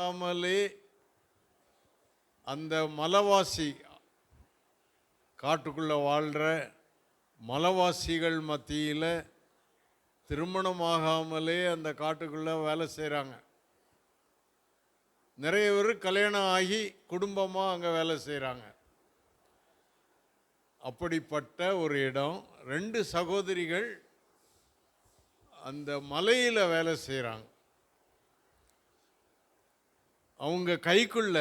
ஆமலே அந்த மலைவாசி காட்டுக்குள்ளே வாழ்கிற மலைவாசிகள் மத்தியில் திருமணமாகாமலே அந்த காட்டுக்குள்ளே வேலை செய்கிறாங்க. நிறைய பேர் கல்யாணம் ஆகி குடும்பமாக அங்கே வேலை செய்கிறாங்க. அப்படிப்பட்ட ஒரு இடம். 2 சகோதரிகள் அந்த மலையில் வேலை செய்கிறாங்க. அவங்க கைக்குள்ள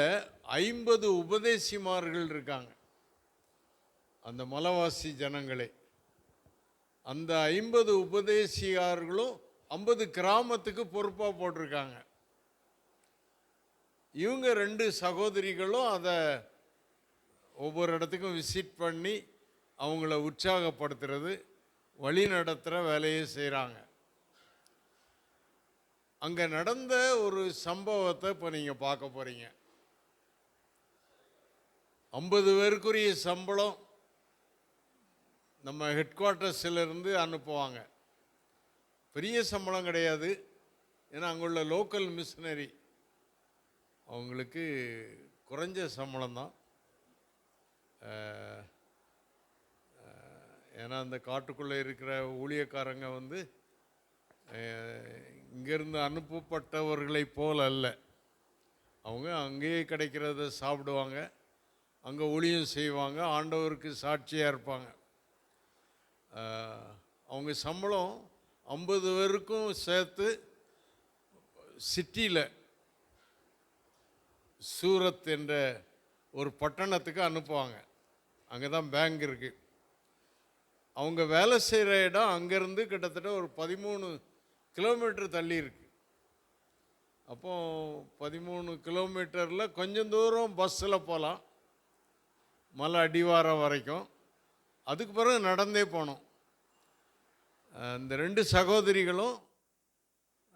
50 உபதேசிமார்கள் இருக்காங்க. அந்த மலைவாசி ஜனங்களே அந்த 50 உபதேசியார்களும் 50 கிராமத்துக்கு பொறுப்பாக போட்டிருக்காங்க. இவங்க 2 சகோதரிகளும் அதை ஒவ்வொரு இடத்துக்கும் விசிட் பண்ணி அவங்கள உற்சாகப்படுத்துறது, வழி நடத்துகிற வேலையை செய்கிறாங்க. அங்கே நடந்த ஒரு சம்பவத்தை இப்போ நீங்கள் பார்க்க போகிறீங்க. 50 பேருக்குரிய சம்பளம் நம்ம ஹெட் குவார்ட்டர்ஸிலிருந்து அனுப்புவாங்க. பெரிய சம்பளம் கிடையாது, ஏன்னா அங்குள்ள லோக்கல் மிஷினரி அவங்களுக்கு குறைஞ்ச சம்பளம் தான். ஏன்னா அந்த காட்டுக்குள்ளே இருக்கிற ஊழியக்காரங்க இங்கேருந்து அனுப்பப்பட்டவர்களை போல் அல்ல. அவங்க அங்கேயே கிடைக்கிறத சாப்பிடுவாங்க, அங்கே ஊழியம் செய்வாங்க, ஆண்டவருக்கு சாட்சியாக இருப்பாங்க. அவங்க சம்பளம் 50 பேருக்கும் சேர்த்து சிட்டியில் சூரத் என்ற ஒரு பட்டணத்துக்கு அனுப்புவாங்க. அங்கே தான் பேங்க் இருக்குது. அவங்க வேலை செய்கிற இடம் அங்கேருந்து கிட்டத்தட்ட ஒரு 13 கிலோமீட்டர் தள்ளி இருக்கு. அப்போ 13 கிலோமீட்டரில் கொஞ்சம் தூரம் பஸ்ஸில் போகலாம், மலை அடிவாரம் வரைக்கும். அதுக்கு பிறகு நடந்தே போனோம். அந்த 2 சகோதரிகளும்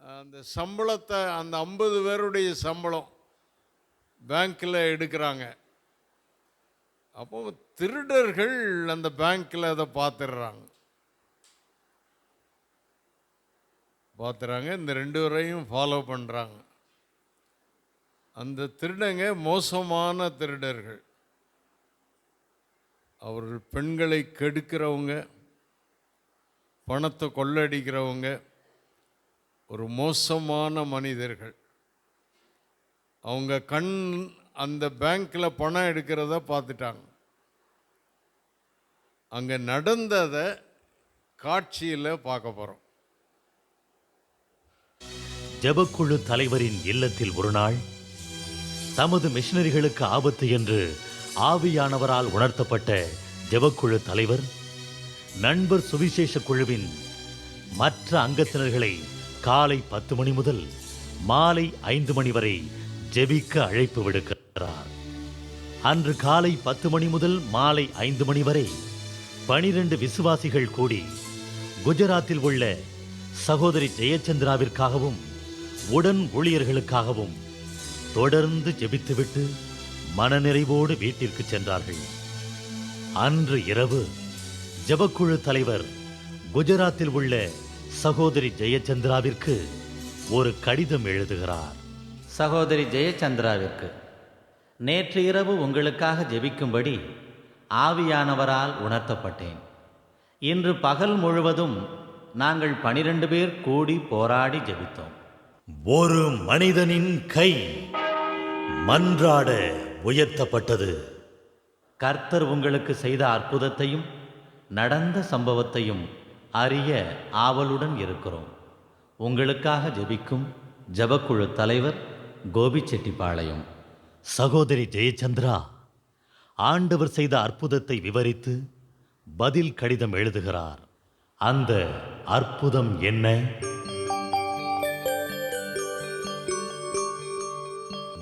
அந்த சம்பளத்தை, அந்த 50 பேருடைய சம்பளம் பேங்க்கில் எடுக்கிறாங்க. அப்போ திருடர்கள் அந்த பேங்க்கில் அதை பார்த்துடுறாங்க. இந்த 2 பேரையும் ஃபாலோ பண்ணுறாங்க. அந்த திருடங்க மோசமான திருடர்கள். அவர்கள் பெண்களை கெடுக்கிறவங்க, பணத்தை கொள்ளடிக்கிறவங்க, ஒரு மோசமான மனிதர்கள். அவங்க கண் அந்த பேங்க்கில் பணம் எடுக்கிறத பார்த்துட்டாங்க. அங்கே நடந்ததை காட்சியில் பார்க்க போகிறோம். ஜெபக்குழு தலைவரின் இல்லத்தில் ஒரு நாள் தமது மிஷனரிகளுக்கு ஆபத்து என்று ஆவியானவரால் உணர்த்தப்பட்ட ஜெபக்குழு தலைவர் நண்பர் சுவிசேஷ குழுவின் மற்ற அங்கத்தினர்களை காலை 10 மணி முதல் மாலை 5 மணி வரை ஜெபிக்க அழைப்பு விடுக்கிறார். அன்று காலை 10 மணி முதல் மாலை 5 மணி வரை 12 விசுவாசிகள் கூடி குஜராத்தில் உள்ள சகோதரி ஜெயச்சந்திராவிற்காகவும் உடன் ஊழியர்களுக்காகவும் தொடர்ந்து ஜெபித்துவிட்டு மனநிறைவோடு வீட்டிற்கு சென்றார்கள். அன்று இரவு ஜெபக்குழு தலைவர் குஜராத்தில் உள்ள சகோதரி ஜெயச்சந்திராவிற்கு ஒரு கடிதம் எழுதுகிறார். சகோதரி ஜெயச்சந்திராவிற்கு, நேற்று இரவு உங்களுக்காக ஜெபிக்கும்படி ஆவியானவரால் உணர்த்தப்பட்டேன். இன்று பகல் முழுவதும் நாங்கள் 12 பேர் கூடி போராடி ஜெபித்தோம். ஒரு மனிதனின் கை மன்றாட உயர்த்தப்பட்டது. கர்த்தர் உங்களுக்கு செய்த அற்புதத்தையும் நடந்த சம்பவத்தையும் அறிய ஆவலுடன் இருக்கிறோம். உங்களுக்காக ஜெபிக்கும் ஜெபக்குழு தலைவர் கோபிச்செட்டிப்பாளையம். சகோதரி ஜெயச்சந்திரா ஆண்டவர் செய்த அற்புதத்தை விவரித்து பதில் கடிதம் எழுதுகிறார். அந்த அற்புதம் என்ன?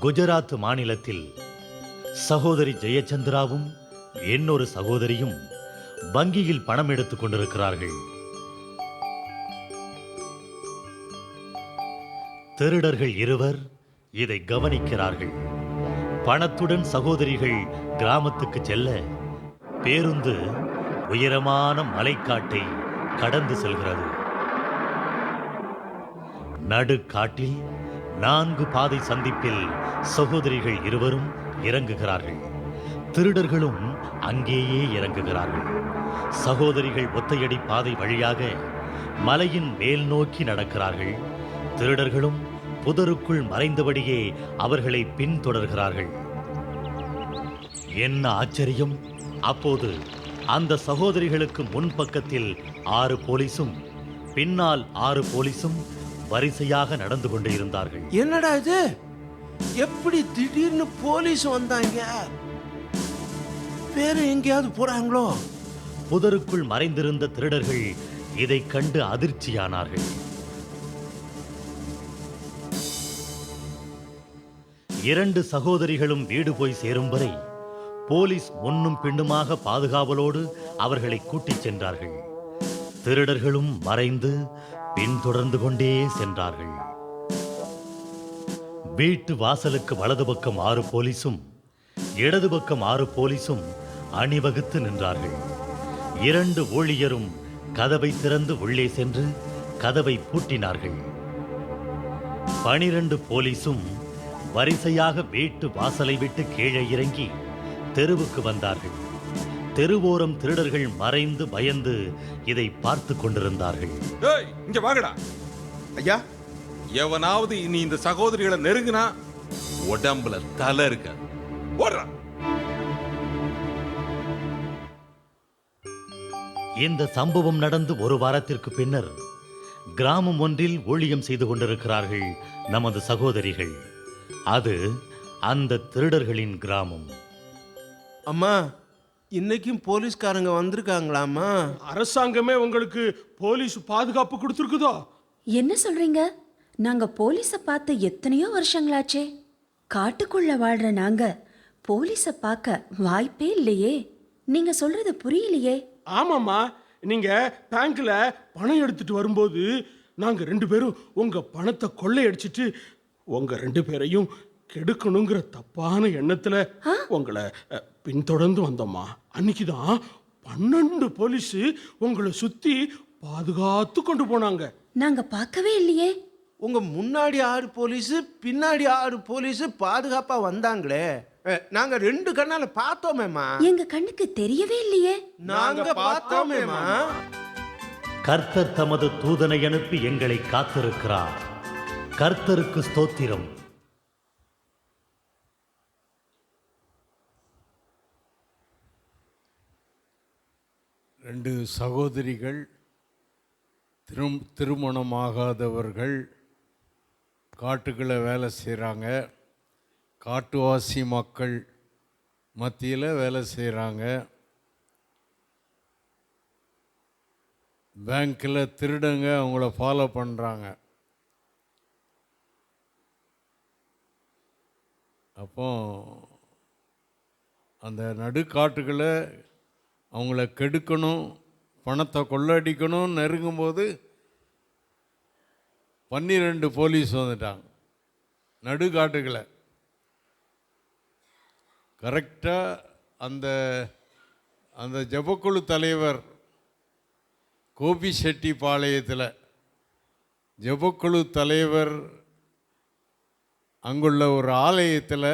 குஜராத் மாநிலத்தில் சகோதரி ஜெயச்சந்திராவும் இன்னொரு சகோதரியும் வங்கியில் பணம் எடுத்துக் கொண்டிருக்கிறார்கள். திருடர்கள் 2 இதை கவனிக்கிறார்கள். பணத்துடன் சகோதரிகள் கிராமத்துக்கு செல்ல பேருந்து உயரமான மலைக்காட்டை கடந்து செல்கிறது. நடுக்காட்டில் 4 பாதை சந்திப்பில் சகோதரிகள் இருவரும் இறங்குகிறார்கள். திருடர்களும் அங்கேயே இறங்குகிறார்கள். சகோதரிகள் ஒத்தையடி பாதை வழியாக மலையின் மேல் நோக்கி நடக்கிறார்கள். திருடர்களும் புதருக்குள் மறைந்தபடியே அவர்களை பின்தொடர்கிறார்கள். என்ன ஆச்சரியம்! அப்போது அந்த சகோதரிகளுக்கு முன்பக்கத்தில் 6 போலீசும் பின்னால் 6 போலீசும் வரிசையாக நடந்து கொண்டு இருந்தார்கள். என்னடா இது? எப்படி திடீர்னு போலீஸ் வந்தாங்க? வேற எங்கேயாவது போறாங்களோ? புதருக்குள் மறைந்திருந்த திருடர்கள் இதை கண்டு அதிர்ச்சியானார்கள். 2 சகோதரிகளும் வீடு போய் சேரும் வரை போலீஸ் முன்னும் பின்னுமாக பாதுகாவலோடு அவர்களை கூட்டிச் சென்றார்கள். திருடர்களும் மறைந்து பின்தொடர்ந்து கொண்டே சென்றார்கள். வீட்டு வாசலுக்கு வலது பக்கம் 6 போலீசும் இடது பக்கம் 6 போலீசும் அணிவகுத்து நின்றார்கள். 2 ஊழியரும் கதவை திறந்து உள்ளே சென்று கதவை பூட்டினார்கள். 12 போலீசும் வரிசையாக வீட்டு வாசலை விட்டு கீழே இறங்கி தெருவுக்கு வந்தார்கள். தெருவோரம் திருடர்கள் மறைந்து பயந்து இதை பார்த்து கொண்டிருந்தார்கள். ஏய், இங்க வாங்கடா. ஐயா, எவனாவது இனி இந்த சகோதரிகளை நெருங்கினா உடம்புல தலை இருக்க ஓடுறா. இந்த சம்பவம் நடந்து 1 வாரத்திற்கு பின்னர் கிராமம் ஒன்றில் ஊழியம் செய்து கொண்டிருக்கிறார்கள் நமது சகோதரிகள். அது அந்த திருடர்களின் கிராமம். அம்மா, இன்னைக்கும் போலீஸ்காரங்க வந்திருக்காங்களாம்மா? அரசாங்கமே உங்களுக்கு போலீஸ் பாதுகாப்பு கொடுத்துருக்குதோ? என்ன சொல்றீங்க? நாங்க போலீஸ பார்த்து எத்தனையோ வருஷங்களாச்சே. காட்டுக்குள்ள வாழ்ற நாங்க போலீஸ பார்க்க வாய்ப்பே இல்லையே. நீங்க சொல்றது புரியலையே. ஆமாம்மா, நீங்க பேங்க்ல பணம் எடுத்துட்டு வரும்போது நாங்க 2 பேரும் உங்க பணத்தை கொள்ளையடிச்சிட்டு உங்க 2 பேரையும் கெடுக்கணுங்கிற தப்பான எண்ணத்துல உங்களை பின்தொடர்ந்து வந்தோம்மா. அன்னைக்குதான் 12 போலீஸ் உங்களை சுத்தி பாதுகாத்து கொண்டு போனாங்க. நாங்க பார்க்கவே இல்லையே. உங்க முன்னாடி 6 போலீஸ், பின்னாடி 6 போலீஸ் பாதுகாப்பா வந்தாங்களே. நாங்க 2 கண்ணால பார்த்தோமேம்மா. எங்க கண்ணுக்கு தெரியவே இல்லையே. நாங்க பார்த்தோமேம்மா. கர்த்தர் தமது தூதனை அனுப்பி எங்களை காத்திருக்கிறார். கர்த்தருக்கு ஸ்தோத்திரம். ரெண்டு சகோதரிகள், திருமணமாகாதவர்கள், காட்டுக்குள்ள வேலை செய்கிறாங்க. காட்டுவாசி மக்கள் மத்தியில் வேலை செய்கிறாங்க. பேங்க்கில் திருடங்க அவங்கள ஃபாலோ பண்ணுறாங்க. அப்போ அந்த நடுக்காட்டுகளை அவங்கள கெடுக்கணும், பணத்தை கொள்ளடிக்கணும் நெருங்கும்போது 12 போலீஸ் வந்துட்டாங்க நடுக்காட்டுகளை. கரெக்டாக அந்த ஜபக்குழு தலைவர் கோபிச்செட்டிப்பாளையத்தில் ஜபக்குழு தலைவர் அங்குள்ள ஒரு ஆலயத்தில்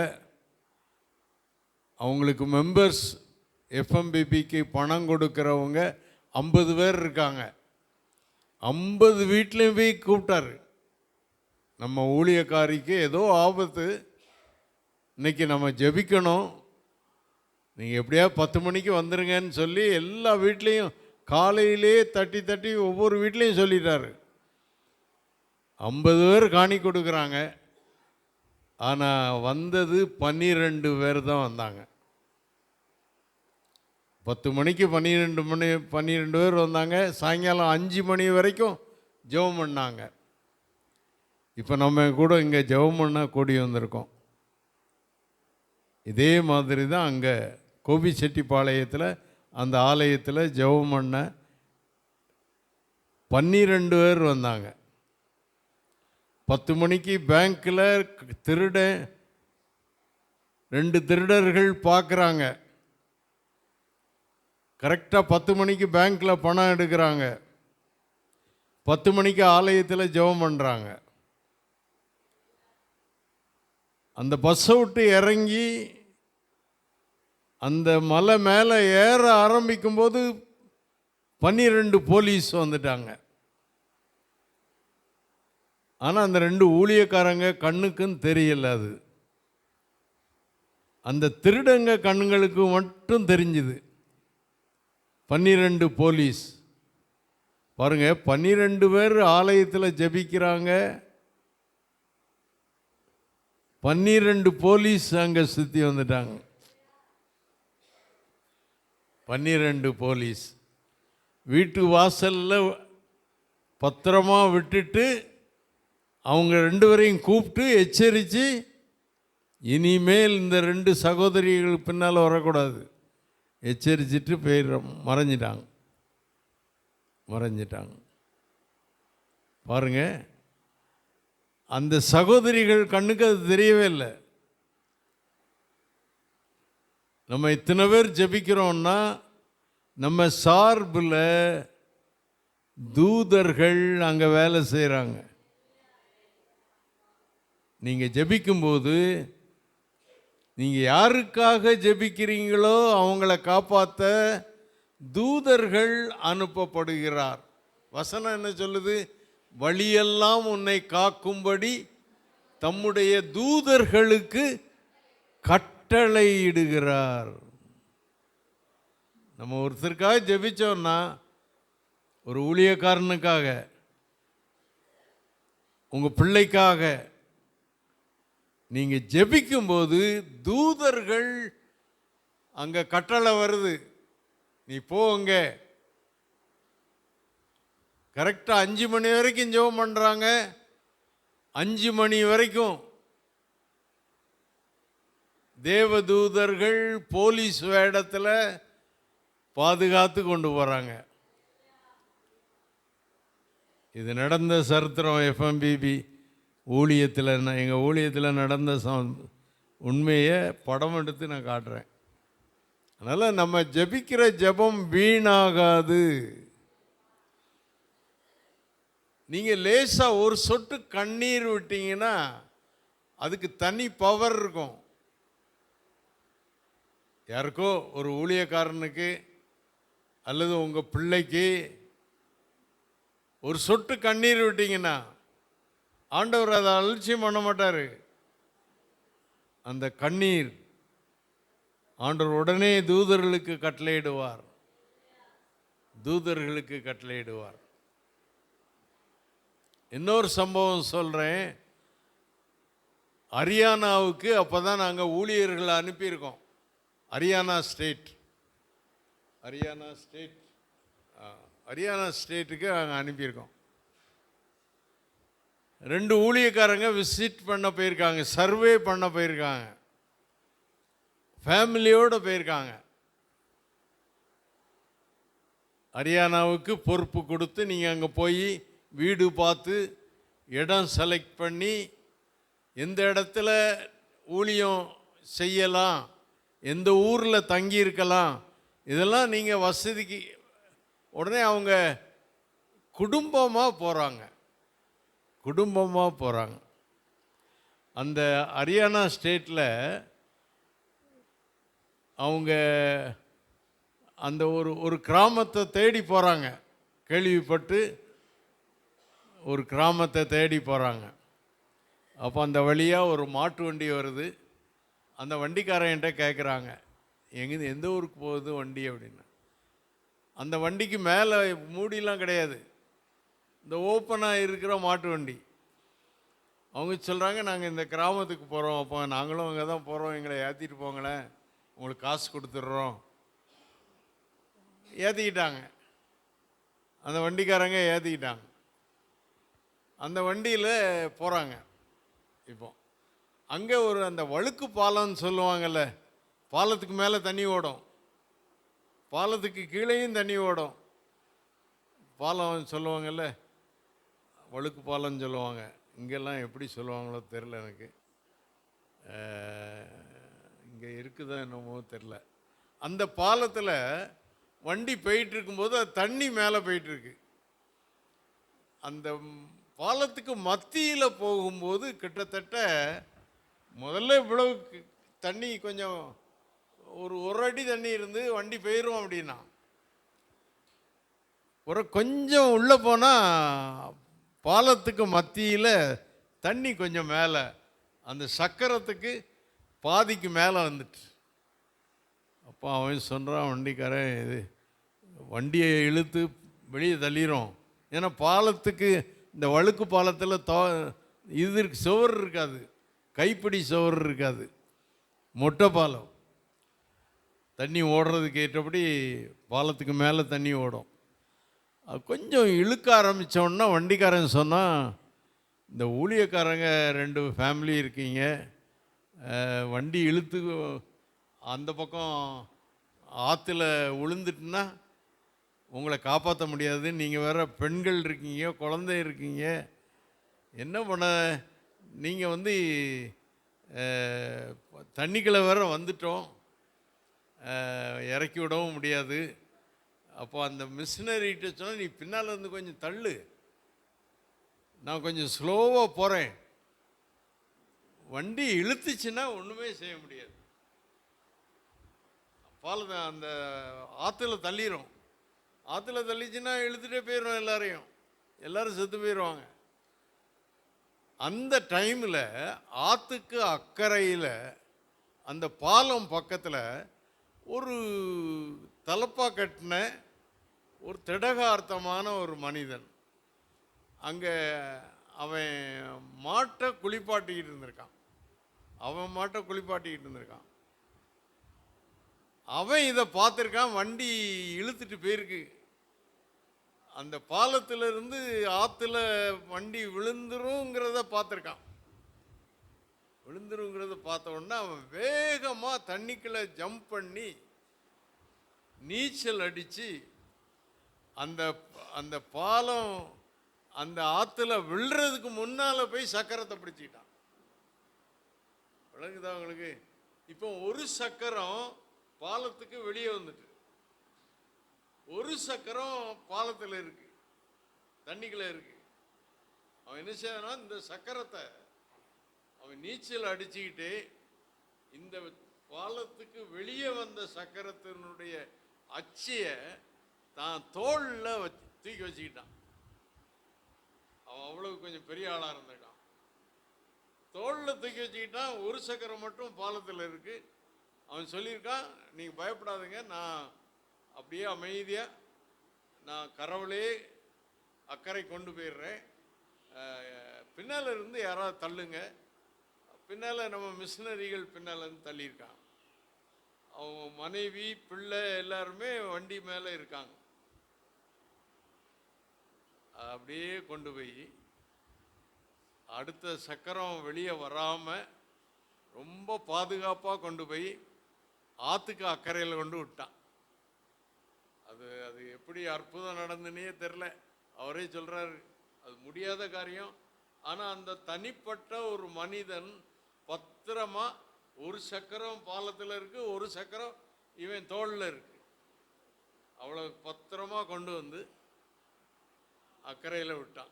அவங்களுக்கு மெம்பர்ஸ் எஃப்எம்பிபிக்கு பணம் கொடுக்குறவங்க 50 பேர் இருக்காங்க. 50 வீட்லேயும் போய் கூப்பிட்டாரு. நம்ம ஊழியக்காரிக்கு ஏதோ ஆபத்து, இன்றைக்கி நம்ம ஜெபிக்கணும், நீங்கள் எப்படியா 10 மணிக்கு வந்துடுங்கன்னு சொல்லி எல்லா வீட்லேயும் காலையிலே தட்டி தட்டி ஒவ்வொரு வீட்லேயும் சொல்லிட்டாரு. 50 பேர் காணி கொடுக்குறாங்க. ஆனால் வந்தது 12 பேர் தான் வந்தாங்க. 10 மணிக்கு 12 பேர் வந்தாங்க. சாயங்காலம் 5 மணி வரைக்கும் ஜெபம் பண்ணாங்க. இப்போ நம்ம கூட இங்கே ஜெபம் பண்ண கூடி வந்திருக்கோம். இதே மாதிரி தான் அங்கே கோபிச்செட்டிப்பாளையத்தில் அந்த ஆலயத்தில் ஜெபம் பண்ண 12 பேர் வந்தாங்க. 10 மணிக்கு பேங்க்கில் திருடன் 2 திருடர்கள் பார்க்குறாங்க. கரெக்டாக 10 மணிக்கு பேங்க்கில் பணம் எடுக்கிறாங்க. 10 மணிக்கு ஆலயத்தில் ஜெபம் பண்ணுறாங்க. அந்த பஸ்ஸை விட்டு இறங்கி அந்த மலை மேலே ஏற ஆரம்பிக்கும்போது 12 போலீஸ் வந்துட்டாங்க. ஆனால் அந்த 2 ஊழியக்காரங்க கண்ணுக்குன்னு தெரியல. அது அந்த திருடங்க கண்ணுங்களுக்கு மட்டும் தெரிஞ்சுது. 12 போலீஸ் பாருங்க, 12 பேர் ஆலயத்தில் ஜெபிக்கிறாங்க, 12 போலீஸ் அங்கே சுற்றி வந்துட்டாங்க. 12 போலீஸ் வீட்டு வாசலில் பத்திரமா விட்டுட்டு அவங்க 2 பேரையும் கூப்பிட்டு எச்சரித்து, இனிமேல் இந்த 2 சகோதரிகள் பின்னால் வரக்கூடாது எச்சரிச்சிட்டு மறைஞ்சிட்டாங்க. பாருங்க, அந்த சகோதரிகள் கண்ணுக்கு அது தெரியவே இல்லை. நம்ம இத்தனை பேர் ஜெபிக்கிறோம்னா நம்ம சார்பில் தூதர்கள் அங்கே வேலை செய்கிறாங்க. நீங்கள் ஜெபிக்கும்போது நீங்கள் யாருக்காக ஜெபிக்கிறீங்களோ அவங்கள காப்பாற்ற தூதர்கள் அனுப்பப்படுகிறார். வசனம் என்ன சொல்லுது? வழியெல்லாம் உன்னை காக்கும்படி தம்முடைய தூதர்களுக்கு கட்டளையிடுகிறார். நம்ம ஒருத்தருக்காக ஜெபிச்சோம்னா, ஒரு ஊழியக்காரனுக்காக, உங்கள் பிள்ளைக்காக நீங்கள் ஜெபிக்கும்போது தூதர்கள் அங்கே கட்டளை வருது, நீ போங்க. கரெக்டாக 5 மணி வரைக்கும் ஜெபம் பண்ணுறாங்க. 5 மணி வரைக்கும் தேவதூதர்கள் போலீஸ் வேடத்தில் பாதுகாத்து கொண்டு போகிறாங்க. இது நடந்த சரித்திரம். எஃப்எம்பிபி ஊழியத்தில், எங்கள் ஊழியத்தில் நடந்த உண்மையை படம் எடுத்து நான் காட்டுறேன். அதனால் நம்ம ஜெபிக்கிற ஜெபம் வீணாகாது. நீங்கள் லேசாக ஒரு சொட்டு கண்ணீர் விட்டீங்கன்னா அதுக்கு தனி பவர் இருக்கும். யாருக்கோ ஒரு ஊழியக்காரனுக்கு அல்லது உங்கள் பிள்ளைக்கு ஒரு சொட்டு கண்ணீர் விட்டீங்கன்னா ஆண்டவர் அதை அலட்சியம் பண்ண மாட்டார். அந்த கண்ணீர் ஆண்டவர் உடனே தூதர்களுக்கு கட்டளையிடுவார். இன்னொரு சம்பவம் சொல்கிறேன். ஹரியானாவுக்கு அப்போ தான் நாங்கள் ஊழியர்களை அனுப்பியிருக்கோம். ஹரியானா ஸ்டேட்டுக்கு நாங்கள் அனுப்பியிருக்கோம். 2 ஊழியக்காரங்க விசிட் பண்ண போயிருக்காங்க, சர்வே பண்ண போயிருக்காங்க, ஃபேமிலியோடு போயிருக்காங்க. ஹரியானாவுக்கு பொறுப்பு கொடுத்து நீங்கள் அங்கே போய் வீடு பார்த்து இடம் செலக்ட் பண்ணி எந்த இடத்துல ஊழியம் செய்யலாம், எந்த ஊரில் தங்கியிருக்கலாம், இதெல்லாம் நீங்கள் வசதிக்கு உடனே அவங்க குடும்பமாக போகிறாங்க. அந்த ஹரியானா ஸ்டேட்டில் அவங்க அந்த ஒரு கிராமத்தை தேடி போகிறாங்க. கேள்விப்பட்டு ஒரு கிராமத்தை தேடி போகிறாங்க. அப்போ அந்த வழியாக ஒரு மாட்டு வண்டி வருது. அந்த வண்டிக்காரன்ட்ட கேட்குறாங்க, எந்த ஊருக்கு போகுது வண்டி அப்படின்னு. அந்த வண்டிக்கு மேலே மூடிலாம் கிடையாது, இந்த ஓப்பனாக இருக்கிற மாட்டு வண்டி. அவங்க சொல்கிறாங்க, நாங்கள் இந்த கிராமத்துக்கு போகிறோம், அப்போ நாங்களும் அங்கே தான் போகிறோம், எங்களை ஏற்றிட்டு போங்களேன், உங்களுக்கு காசு கொடுத்துட்றோம். ஏற்றிக்கிட்டாங்க. அந்த வண்டிக்காரங்க ஏற்றிக்கிட்டாங்க. அந்த வண்டியில் போகிறாங்க. இப்போ அங்கே அந்த வழுக்கு பாலம்னு சொல்லுவாங்கள்ல, பாலத்துக்கு மேலே தண்ணி ஓடும், பாலத்துக்கு கீழேயும் தண்ணி ஓடும். பாலம் சொல்லுவாங்கள்ல, வழுக்கு பாலம்னு சொல்லுவாங்க. இங்கெல்லாம் எப்படி சொல்லுவாங்களோ தெரில, எனக்கு இங்கே இருக்குதோ என்னமோ தெரில. அந்த பாலத்தில் வண்டி போயிட்டுருக்கும்போது அது தண்ணி மேலே போயிட்டுருக்கு. அந்த பாலத்துக்கு மத்தியில் போகும்போது கிட்டத்தட்ட முதல்ல இவ்வளவு தண்ணி கொஞ்சம் ஒரு அடி தண்ணி இருந்து வண்டி போயிடும் அப்படின்னா, கொஞ்சம் உள்ளே போனால் பாலத்துக்கு மத்தியில் தண்ணி கொஞ்சம் மேலே, அந்த சக்கரத்துக்கு பாதிக்கு மேலே வந்துட்டு. அப்போ அவன் சொல்கிறான் வண்டிக்காரன், இது வண்டியை இழுத்து வெளியே தள்ளிடும். ஏன்னா பாலத்துக்கு இந்த வழுக்கு பாலத்தில் இது சுவர் இருக்காது, கைப்பிடி சுவர் இருக்காது, மொட்டை பாலம். தண்ணி ஓடுறதுக்கு ஏற்றபடி பாலத்துக்கு மேலே தண்ணி ஓடும். அது கொஞ்சம் இழுக்க ஆரம்பித்தோன்னா வண்டிக்காரன் சொன்னால், இந்த ஊழியக்காரங்க 2 ஃபேமிலி இருக்கீங்க, வண்டி இழுத்து அந்த பக்கம் ஆற்றுல விழுந்துட்டுன்னா உங்களை காப்பாற்ற முடியாது, நீங்கள் வேறு பெண்கள் இருக்கீங்க, குழந்தை இருக்கீங்க, என்ன பண்ண, நீங்கள் தண்ணிக்குள்ளே வேற வந்துட்டோம், இறக்கி விடவும் முடியாது. அப்போ அந்த மிஷினரிகிட்ட சொன்னால், நீ பின்னால் இருந்து கொஞ்சம் தள்ளு, நான் கொஞ்சம் ஸ்லோவாக போகிறேன், வண்டி இழுத்துச்சுன்னா ஒன்றுமே செய்ய முடியாது, பாலம் அந்த ஆற்றுல தள்ளிடும், ஆற்றுல தள்ளிச்சுன்னா இழுத்துட்டே போயிடும், எல்லாரும் செத்து போயிடுவாங்க. அந்த டைமில் ஆற்றுக்கு அக்கறையில் அந்த பாலம் பக்கத்தில் ஒரு தலப்பா கட்டின ஒரு திடகார்த்தமான ஒரு மனிதன், அங்கே அவன் மாட்டை குளிப்பாட்டிக்கிட்டு இருந்திருக்கான். அவன் இதை பார்த்துருக்கான், வண்டி இழுத்துட்டு போயிருக்கு, அந்த பாலத்திலிருந்து ஆற்றுல வண்டி விழுந்துருங்கிறத பார்த்துருக்கான். பார்த்த உடனே அவன் வேகமாக தண்ணிக்குள்ளே ஜம்ப் பண்ணி நீச்சல் அடித்து அந்த அந்த பாலம் அந்த ஆற்றுல விழுறதுக்கு முன்னால் போய் சக்கரத்தை பிடிச்சிக்கிட்டான். விளங்குதா உங்களுக்கு? இப்போ ஒரு சக்கரம் பாலத்துக்கு வெளியே வந்துட்டு, ஒரு சக்கரம் பாலத்தில் இருக்கு, தண்ணிக்குள்ள இருக்கு. அவன் என்ன செய்யறான், இந்த சக்கரத்தை அவன் நீச்சல் அடிச்சுக்கிட்டு இந்த பாலத்துக்கு வெளியே வந்த சக்கரத்தினுடைய அச்சிய தான் தோளில் தூக்கி வச்சுக்கிட்டான். அவன் அவ்வளவு கொஞ்சம் பெரிய ஆளாக இருந்திருக்கான். தோளில் தூக்கி வச்சுக்கிட்டான், ஒரு சக்கரம் மட்டும் பாலத்தில் இருக்கு. அவன் சொல்லியிருக்கான், நீங்கள் பயப்படாதுங்க, நான் அப்படியே அமைதியாக நான் கரவலே அக்கறை கொண்டு போயிடுறேன், பின்னால் இருந்து யாராவது தள்ளுங்க. பின்னால் நம்ம மிஷினரிகள் பின்னால் இருந்து தள்ளியிருக்கான். அவங்க மனைவி பிள்ளை எல்லாருமே வண்டி மேலே இருக்காங்க. அப்படியே கொண்டு போய் அடுத்த சக்கரம் வெளியே வராமல் ரொம்ப பாதுகாப்பாக கொண்டு போய் ஆற்றுக்கு அக்கறையில் கொண்டு விட்டான். அது அது எப்படி அற்புதம் நடந்துன்னே தெரில. அவரே சொல்கிறாரு, அது முடியாத காரியம். ஆனால் அந்த தனிப்பட்ட ஒரு மனிதன் பத்திரமா, ஒரு சக்கரம் பாலத்தில் இருக்கு, ஒரு சக்கரம் இவன் தோளில் இருக்கு, அவ்வளோ பத்திரமா கொண்டு வந்து அக்கறையில் விட்டான்.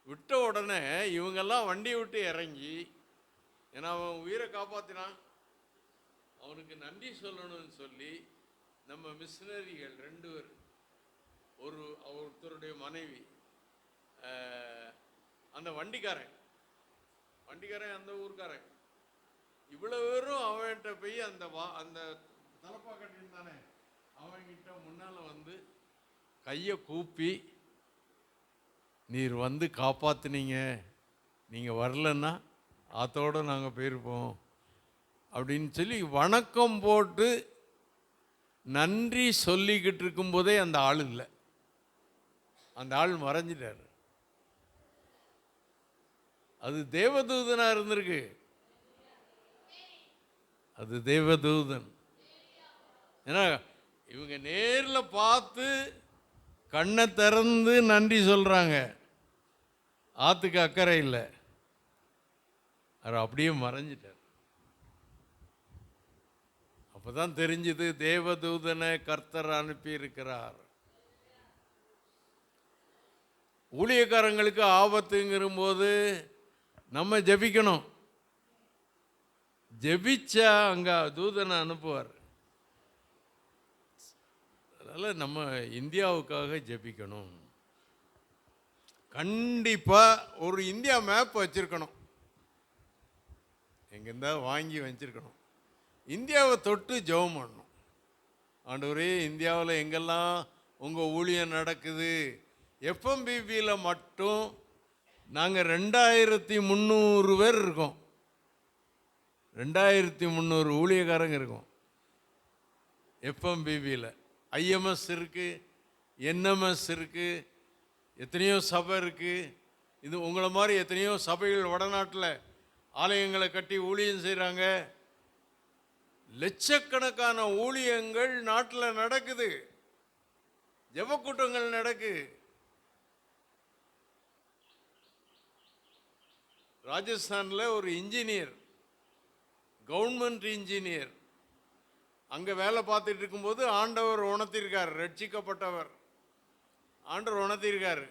விட்ட உடனே இவங்கெல்லாம் வண்டியை விட்டு இறங்கி, ஏன்னா அவன் உயிரை காப்பாற்றினான், அவனுக்கு நன்றி சொல்லணும்னு சொல்லி நம்ம மிஷினரிகள் 2 பேர், ஒருத்தருடைய மனைவி, அந்த வண்டிக்காரன் அந்த ஊருக்காரன், இவ்வளோ பேரும் அவன்கிட்ட போய் அந்த தலப்பா கட்டியிருந்தானே அவன்கிட்ட முன்னால் வந்து கையை கூப்பி, நீர் வந்து காப்பாற்றினீங்க, நீங்கள் வரலன்னா ஆத்தோடு நாங்கள் போயிருப்போம் அப்படின்னு சொல்லி வணக்கம் போட்டு நன்றி சொல்லிக்கிட்டு இருக்கும்போதே அந்த ஆள் இல்லை, அந்த ஆள் மறைஞ்சிட்டார். அது தேவதூதனாக இருந்திருக்கு, அது தேவதூதன். ஏன்னா இவங்க நேரில் பார்த்து கண்ணை திறந்து நன்றி சொல்கிறாங்க, ஆற்றுக்கு அக்கறை இல்லை, அவர் அப்படியே மறைஞ்சிட்டார். அப்போ தான் தெரிஞ்சுது தேவதூதனை கர்த்தர் அனுப்பி இருக்கிறார். ஊழியக்காரங்களுக்கு ஆபத்துங்கிற போது நம்ம ஜெபிக்கணும். ஜெபிச்சா அங்கே தூதனை அனுப்புவார். அதனால் நம்ம இந்தியாவுக்காக ஜெபிக்கணும். கண்டிப்பாக ஒரு இந்தியா மேப் வச்சுருக்கணும், எங்கேருந்தா வாங்கி வச்சுருக்கணும். இந்தியாவை தொட்டு ஜெபம் பண்ணணும். ஆண்டவரே, இந்தியாவில் எங்கெல்லாம் உங்கள் ஊழியம் நடக்குது. எஃப்எம்பிபியில் மட்டும் நாங்கள் 2300 பேர் இருக்கோம். 2300 ஊழியக்காரங்க இருக்கோம் எஃப்எம்பிபியில். ஐஎம்எஸ் இருக்குது, என்எம்எஸ் இருக்குது, எத்தனையோ சபை இருக்குது. இது உங்களை மாதிரி எத்தனையோ சபைகள் வடநாட்டில் ஆலயங்களை கட்டி ஊழியம் செய்கிறாங்க. லட்சக்கணக்கான ஊழியங்கள் நாட்டில் நடக்குது, ஜெபக்கூட்டங்கள் நடக்குது. ராஜஸ்தானில் ஒரு இன்ஜினியர், கவர்மெண்ட் இன்ஜினியர், அங்கே வேலை பார்த்துட்டு இருக்கும்போது ஆண்டவர் உணர்த்திருக்கார், ரட்சிக்கப்பட்டவர். ஆண்டவர் உணர்த்திருக்கார்.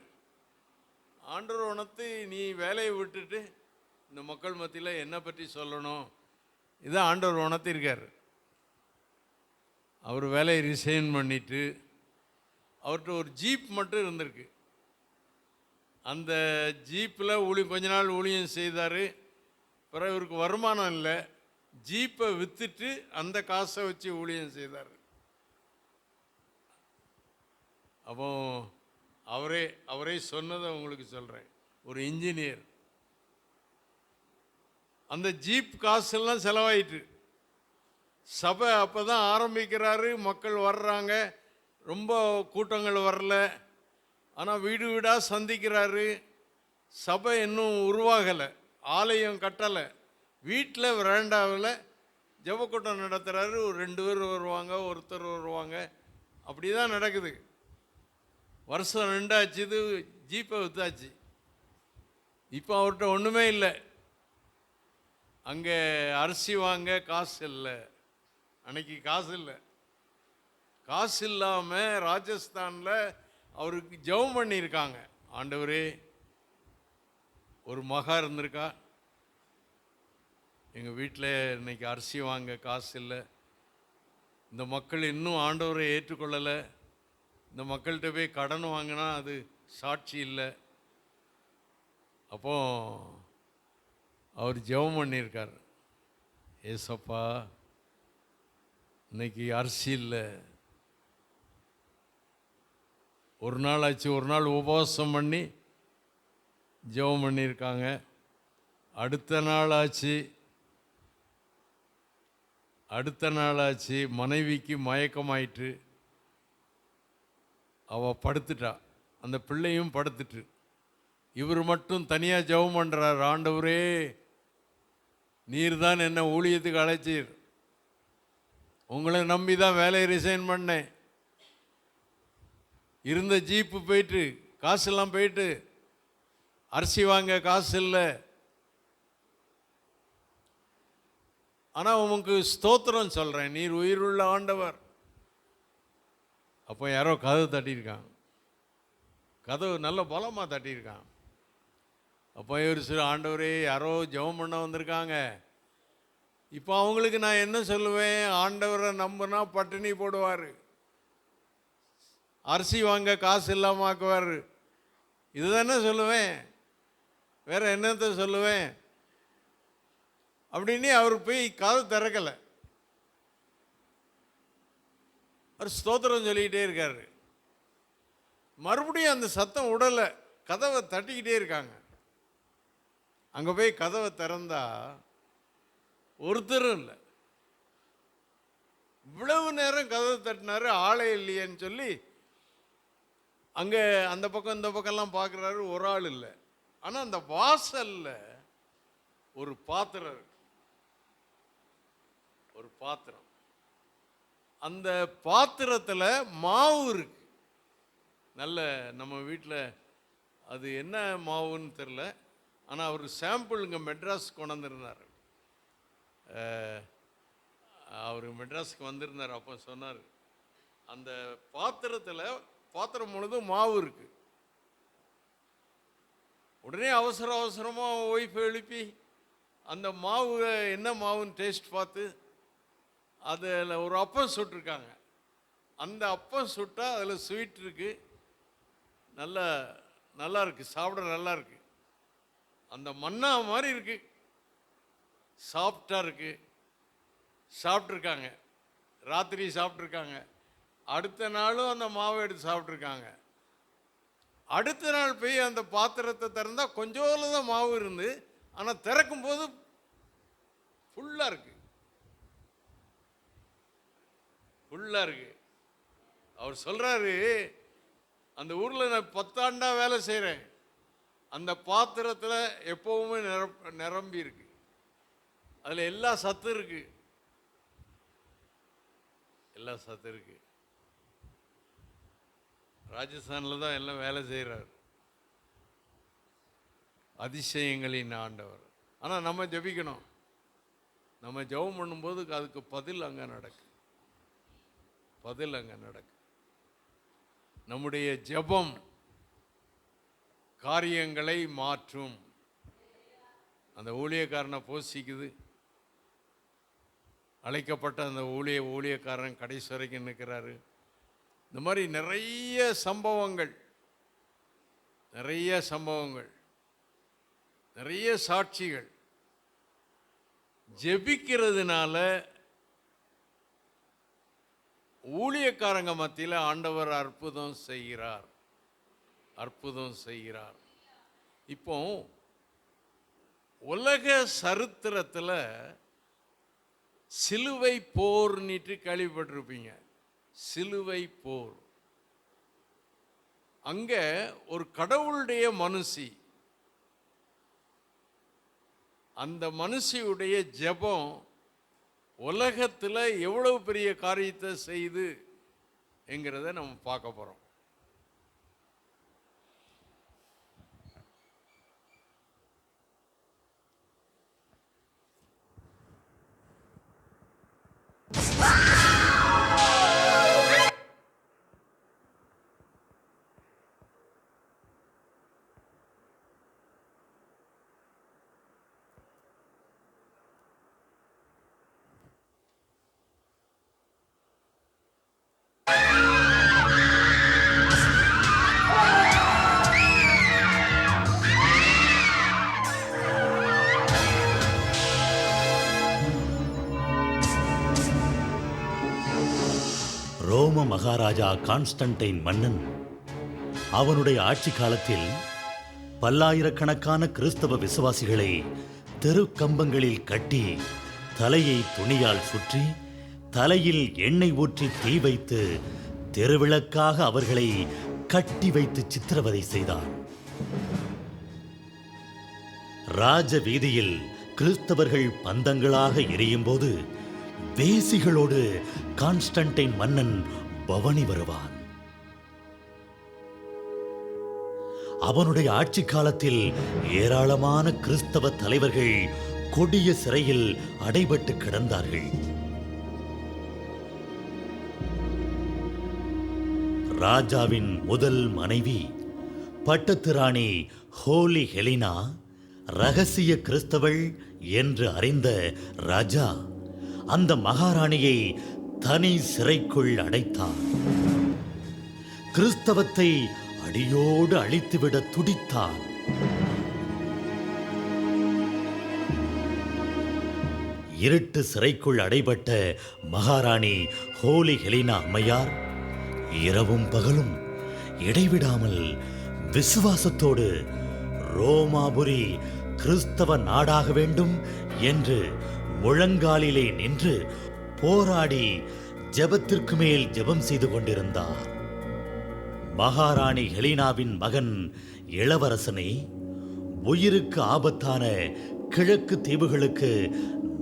ஆண்டவர் உணர்த்தி, நீ வேலையை விட்டுட்டு இந்த மக்கள் மத்தியில் என்னை பற்றி சொல்லணும், இதை ஆண்டவர் உணர்த்திருக்கார். அவர் வேலையை ரிசைன் பண்ணிவிட்டு அவர்கிட்ட ஒரு ஜீப் மட்டும் இருந்திருக்கு. அந்த ஜீப்பில் கொஞ்ச நாள் ஊழியம் செய்தார். பிறகு இவருக்கு வருமானம் இல்லை, ஜீப்பை விற்றுட்டு அந்த காசை வச்சு ஊழியம் செய்தார். அப்போ அவரே சொன்னதை உங்களுக்கு சொல்கிறேன். ஒரு இன்ஜினியர், அந்த ஜீப் காசெல்லாம் செலவாயிட்டு. சபை அப்போ தான் ஆரம்பிக்கிறாரு, மக்கள் வர்றாங்க, ரொம்ப கூட்டங்கள் வரல. ஆனால் வீடு வீடாக சந்திக்கிறாரு. சபை இன்னும் உருவாகலை, ஆலயம் கட்டலை. வீட்டில் விராண்டாவில் ஜெபக்கூட்டம் நடத்துகிறாரு. ஒரு 2 பேர் வருவாங்க, ஒருத்தர் வருவாங்க, அப்படி தான் நடக்குது. வருஷம் 2 ஆச்சு, இது ஜீப்பை வித்தாச்சு. இப்போ அவர்கிட்ட ஒன்றுமே இல்லை. அங்கே அரிசி வாங்க காசு இல்லை, அன்னைக்கு காசு இல்லை. காசு இல்லாமல் ராஜஸ்தானில் அவருக்கு ஜெபம் பண்ணியிருக்காங்க. ஆண்டவரே, ஒரு மகா இருந்திருக்கா, எங்கள் வீட்டில் இன்னைக்கு அரிசி வாங்க காசு இல்லை, இந்த மக்கள் இன்னும் ஆண்டவரை ஏற்றுக்கொள்ளலை, இந்த மக்கள்கிட்ட போய் கடன் வாங்கினா அது சாட்சி இல்லை. அப்போ அவர் ஜெபம் பண்ணியிருக்கார், ஏசப்பா இன்னைக்கு அரிசி இல்லை. ஒரு நாள் ஆச்சு, ஒரு நாள் உபவாசம் பண்ணி ஜெபம் பண்ணியிருக்காங்க. அடுத்த நாள் ஆச்சு, மனைவிக்கு மயக்கமாயிட்டு அவள் படுத்துட்டா, அந்த பிள்ளையும் படுத்துட்டு. இவர் மட்டும் தனியாக ஜெபம் பண்ணுறார், ஆண்டவரே நீர் தான் என்னை ஊழியத்துக்கு அழைச்சீர், உங்களை நம்பி தான் வேலையை ரிசைன் பண்ணேன். இருந்த ஜீப்பு போயிட்டு, காசெல்லாம் போயிட்டு, அரிசி வாங்க காசு இல்லை. ஆனால் உமக்கு ஸ்தோத்திரம் சொல்கிறேன், நீர் உயிருள்ள ஆண்டவர். அப்போ யாரோ கதவு தட்டியிருக்காங்க, கதவு நல்ல பலமாக தட்டியிருக்காங்க. அப்போ இவர் சில, ஆண்டவரே யாரோ ஜெபம் பண்ண வந்திருக்காங்க. இப்போ அவங்களுக்கு நான் என்ன சொல்லுவேன்? ஆண்டவரை நம்பினா பட்டினி போடுவார், அரிசி வாங்க காசு இல்லாமல் ஆக்குவார். இதுதானே சொல்லுவேன், வேற என்னத்தை சொல்லுவேன்? அப்படின்னு அவர் போய் கதவு திறக்கலை, அவர் ஸ்தோத்திரம் சொல்லிக்கிட்டே இருக்காரு. மறுபடியும் அந்த சத்தம் உடலை, கதவை தட்டிக்கிட்டே இருக்காங்க. அங்கே போய் கதவை திறந்தா ஒருத்தரும் இல்லை. இவ்வளவு நேரம் கதவை தட்டினாரு, ஆளே இல்லையேன்னு சொல்லி அங்கே அந்த பக்கம் இந்த பக்கம்லாம் பார்க்குறாரு, ஒரு ஆள் இல்லை. ஆனால் அந்த வாசல்ல ஒரு பாத்திரம், ஒரு பாத்திரம், அந்த பாத்திரத்தில் மாவு இருக்கு. நல்ல நம்ம வீட்டில் அது என்ன மாவுன்னு தெரில, ஆனால் அவர் சாம்பிள் இங்கே மெட்ராஸ் கொண்டு வந்திருந்தார். அவர் மெட்ராஸுக்கு வந்திருந்தார். அப்போ சொன்னார், அந்த பாத்திரம் முழுதும் மாவு இருக்கு. உடனே அவசரமாக ஒய்ஃபை எழுப்பி அந்த மாவு என்ன மாவுன்னு டேஸ்ட் பார்த்து அதில் ஒரு அப்பம் சுட்டிருக்காங்க. அந்த அப்பம் சுட்டால் அதில் ஸ்வீட் இருக்குது, நல்லா இருக்குது, சாப்பிட நல்லா இருக்குது. அந்த மன்னா மாதிரி இருக்குது, சாஃப்டாக இருக்குது. சாப்பிட்ருக்காங்க, ராத்திரி சாப்பிட்ருக்காங்க, அடுத்த நாளும் அந்த மாவை எடுத்து சாப்பிட்ருக்காங்க. அடுத்த நாள் போய் அந்த பாத்திரத்தை திறந்தால் கொஞ்சோல தான் மாவு இருந்து, ஆனால் திறக்கும் போது ஃபுல்லாக இருக்கு, ஃபுல்லாக இருக்கு. அவர் சொல்கிறாரு, அந்த ஊரில் நான் 10 ஆண்டா வேலை செய்கிறேன், அந்த பாத்திரத்தில் எப்போவுமே நிரம்பி இருக்கு, அதில் எல்லா சத்து இருக்கு, எல்லா சத்து இருக்கு. ராஜஸ்தானில் தான் எல்லாம் வேலை செய்கிறார், அதிசயங்களின் ஆண்டவர். ஆனால் நம்ம ஜெபிக்கணும், நம்ம ஜெபம் பண்ணும்போது அதுக்கு பதில் அங்கே நடக்கு, பதில் அங்கே நடக்கு. நம்முடைய ஜெபம் காரியங்களை மாற்றும். அந்த ஊழியக்காரனை போஷிக்குது. அழைக்கப்பட்ட அந்த ஊழியக்காரன் கடைசி வரைக்கும் நிற்கிறாரு. இந்த மாதிரி நிறைய சம்பவங்கள், நிறைய சாட்சிகள். ஜெபிக்கிறதுனால ஊழியக்காரங்க மத்தியில் ஆண்டவர் அற்புதம் செய்கிறார். இப்போ உலக சரித்திரத்தில் சிலுவை போர்னிட்டு கேள்விப்பட்டிருப்பீங்க. சிலுவை போர். அங்க ஒரு கடவுளுடைய மனுஷி, அந்த மனுஷியுடைய ஜெபம் உலகத்தில் எவ்வளவு பெரிய காரியத்தை செய்து என்கிறத நம்ம பார்க்க போறோம். ரோம மகாராஜா கான்ஸ்டன்டைன் மன்னன் அவனுடைய ஆட்சி காலத்தில் பல்லாயிரக்கணக்கான கிறிஸ்தவ விசுவாசிகளை தெரு கம்பங்களில் கட்டி, தலையை துணியால் சுற்றி, தலையில் எண்ணெய் ஊற்றி தீ வைத்து, தெருவிளக்காக அவர்களை கட்டி வைத்து சித்திரவதை செய்தான். ராஜ வீதியில் கிறிஸ்தவர்கள் பந்தங்களாக எரியும் போது வேசிகளோடு கான்ஸ்டன்டைன் மன்னன் பவனி வருவான். அவனுடைய ஆட்சி காலத்தில் ஏராளமான கிறிஸ்தவ தலைவர்கள் கொடிய சிறையில் அடைபட்டு கிடந்தார்கள். ராஜாவின் முதல் மனைவி பட்டத்து ராணி ஹோலி ஹெலினா ரகசிய கிறிஸ்தவள் என்று அறிந்த ராஜா அந்த மகாராணியை தனி சிறைக்குள் அடைத்தான். கிறிஸ்தவத்தை அடியோடு அழித்துவிட துடித்தான். இருட்டு சிறைக்குள் அடைபட்ட மகாராணி ஹோலி ஹெலினா அம்மையார் இரவும் பகலும் இடைவிடாமல் விசுவாசத்தோடு ரோமாபுரி கிறிஸ்தவ நாடாக வேண்டும் என்று முழங்காலிலே நின்று போராடி ஜெபத்திற்கு மேல் ஜெபம் செய்து கொண்டிருந்தார். மகாராணி ஹெலினாவின் மகன் இளவரசனை உயிருக்கு ஆபத்தான கிழக்கு தீவுகளுக்கு